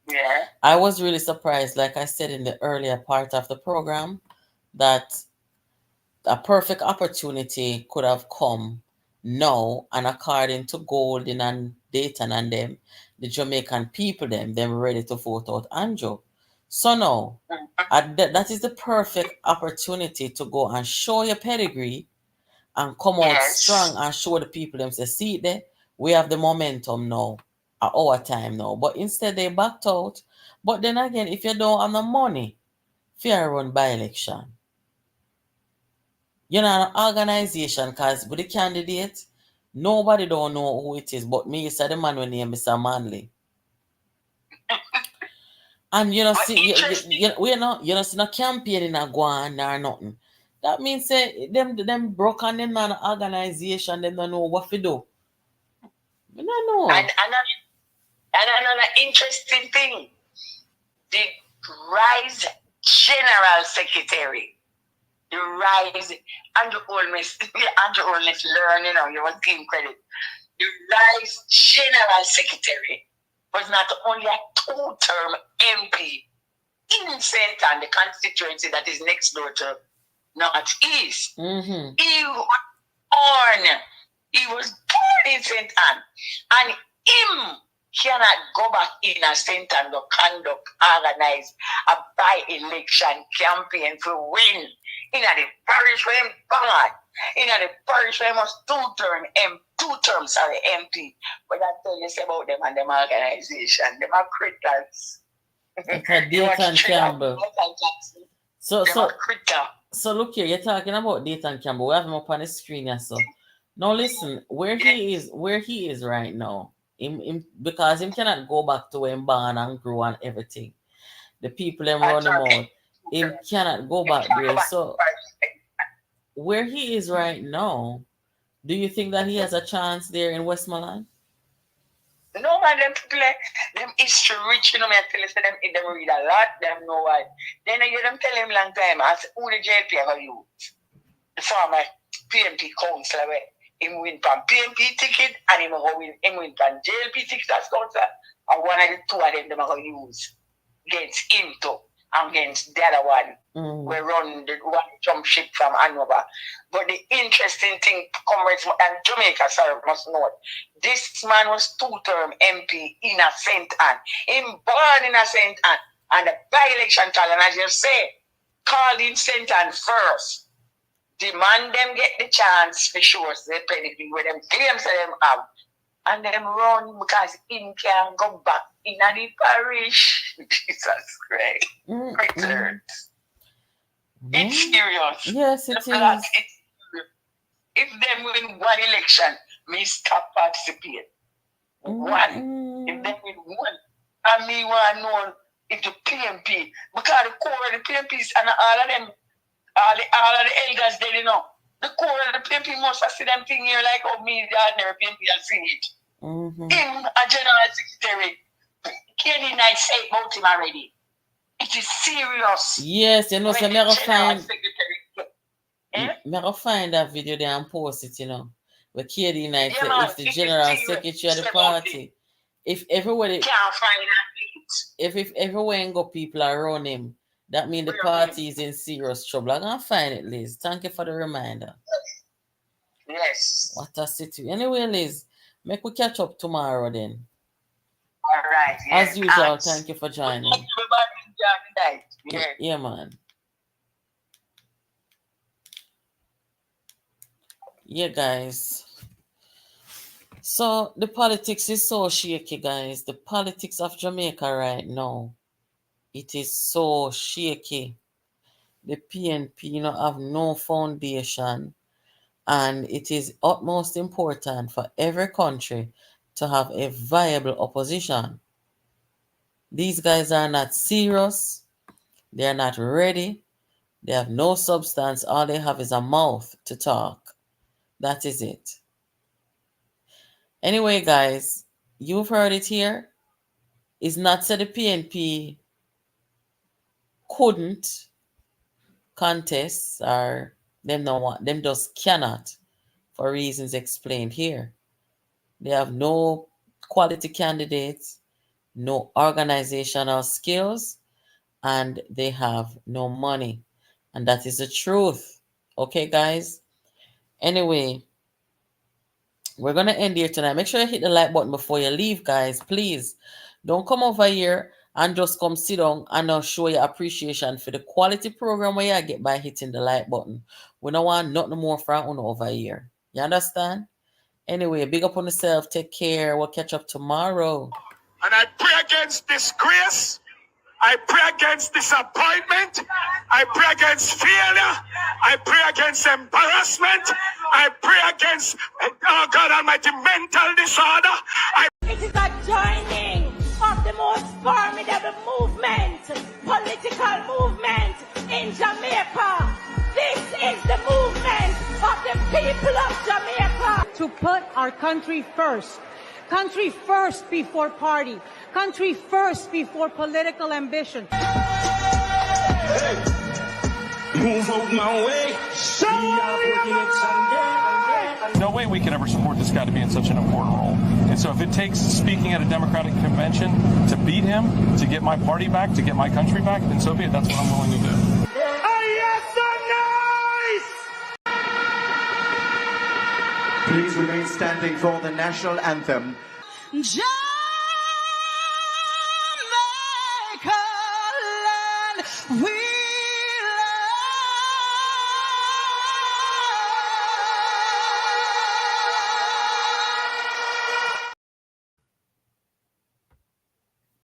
Speaker 8: Yeah.
Speaker 5: I was really surprised, like I said in the earlier part of the program, that a perfect opportunity could have come now, and according to Golden and Dayton and them, the Jamaican people, them ready to vote out Andrew. So now, that is the perfect opportunity to go and show your pedigree and come out strong and show the people them say, see there, we have the momentum now, at our time now. But instead they backed out. But then again, if you don't have the money, fear run by election. You're not an organization, because with the candidate, nobody don't know who it is, but me, is the man when name Mr. Manley. And you know, see, you know, see no campaigning a go on or nothing. That means say them broke and them not an organization, them don't know what to do. We don't know.
Speaker 8: And another interesting thing, the Rise General Secretary, Andrew Olness learn, you know, you must give him credit. The Rise General Secretary was not only a 2-term MP in St. Anne, the constituency that is next door to Northeast.
Speaker 5: Mm-hmm.
Speaker 8: He was born in St. Anne, and him cannot go back in a St. Anne to organize a by-election campaign for win. In the parish where him born, in the parish where he was 2-term MP. But I tell you about them and them organization, them are critters.
Speaker 5: Dayton Campbell. So look here, you're talking about Dayton Campbell. We have him up on the screen here, so. Now listen, where he is right now, because him cannot go back to where him born and grow and everything. The people them run him out. Him cannot go back there. So where he is right now, do you think that he has a chance there in Westmoreland?
Speaker 8: No, man, them people, them history rich, you know, I tell you, so them read a lot, them know why. Then you them tell him long time, as who the JLP have used. The former PNP councillor, where him win from PNP ticket, and him win from JLP ticket as councillor, and one of the two of them are going to use against him too, and against the other one. We run the one jump ship from Hanover. But the interesting thing, comrades and Jamaica, sorry, must know, this man was 2-term MP in a St. Anne. Him born in a St. Anne. And the by-election call, and as you say, called in St. Anne first. Demand them get the chance for sure, so they pedigree with them claims that them have. And them run because him can go back in the parish. Jesus Christ. It's serious.
Speaker 5: Yes, it is.
Speaker 8: If them win one election, me stop participate. One. If them win one, and me want to know if the PNP, because the core of the PNPs and all of them, all of the elders, they know. The core of the PNP must have seen them thing here like how me, the ordinary PNP, has seen it. Him, a general secretary, KD Knight said about him already. It is serious.
Speaker 5: Yes, you know, so me
Speaker 8: I
Speaker 5: go find that video there and post it, you know. Where KD Knight
Speaker 8: Yeah,
Speaker 5: said
Speaker 8: man,
Speaker 5: if the
Speaker 8: it is
Speaker 5: general
Speaker 8: serious.
Speaker 5: secretary of the
Speaker 8: Step
Speaker 5: party, if everybody,
Speaker 8: can't find that.
Speaker 5: if everywhere and go people around him, that means the party is in serious trouble. I'm gonna find it, Liz. Thank you for the reminder.
Speaker 8: Yes.
Speaker 5: What a situation. Anyway, Liz, make we catch up tomorrow then.
Speaker 8: All right. Yes.
Speaker 5: As usual, thank you for joining. Yeah, man. Yeah, guys. So the politics is so shaky, guys. The politics of Jamaica right now, it is so shaky. The PNP, have no foundation, and it is utmost important for every country to have a viable opposition. These guys are not serious. They are not ready. They have no substance. All they have is a mouth to talk. That is it. Anyway, guys, you've heard it here. It's not said the PNP couldn't contest, or them just cannot, for reasons explained here. They have no quality candidates, no organizational skills, and they have no money. And that is the truth. Okay, guys? Anyway, we're going to end here tonight. Make sure you hit the like button before you leave, guys. Please don't come over here and just come sit down and not show your appreciation for the quality program where you get by hitting the like button. We don't want nothing more from over here. You understand? Anyway, big up on yourself. Take care. We'll catch up tomorrow.
Speaker 3: And I pray against disgrace. I pray against disappointment. I pray against failure. I pray against embarrassment. I pray against, oh God Almighty, mental disorder.
Speaker 1: It is a joining of the most formidable movement, political movement in Jamaica. This is the movement of the people of Jamaica.
Speaker 2: To put our country first. Country first before party. Country first before political ambition.
Speaker 7: Hey, move out my way.
Speaker 4: No way we could ever support this guy to be in such an important role. And so if it takes speaking at a Democratic convention to beat him, to get my party back, to get my country back, then so be it. That's what I'm willing to do.
Speaker 9: Please remain standing for the national anthem.
Speaker 2: Jamaica land, we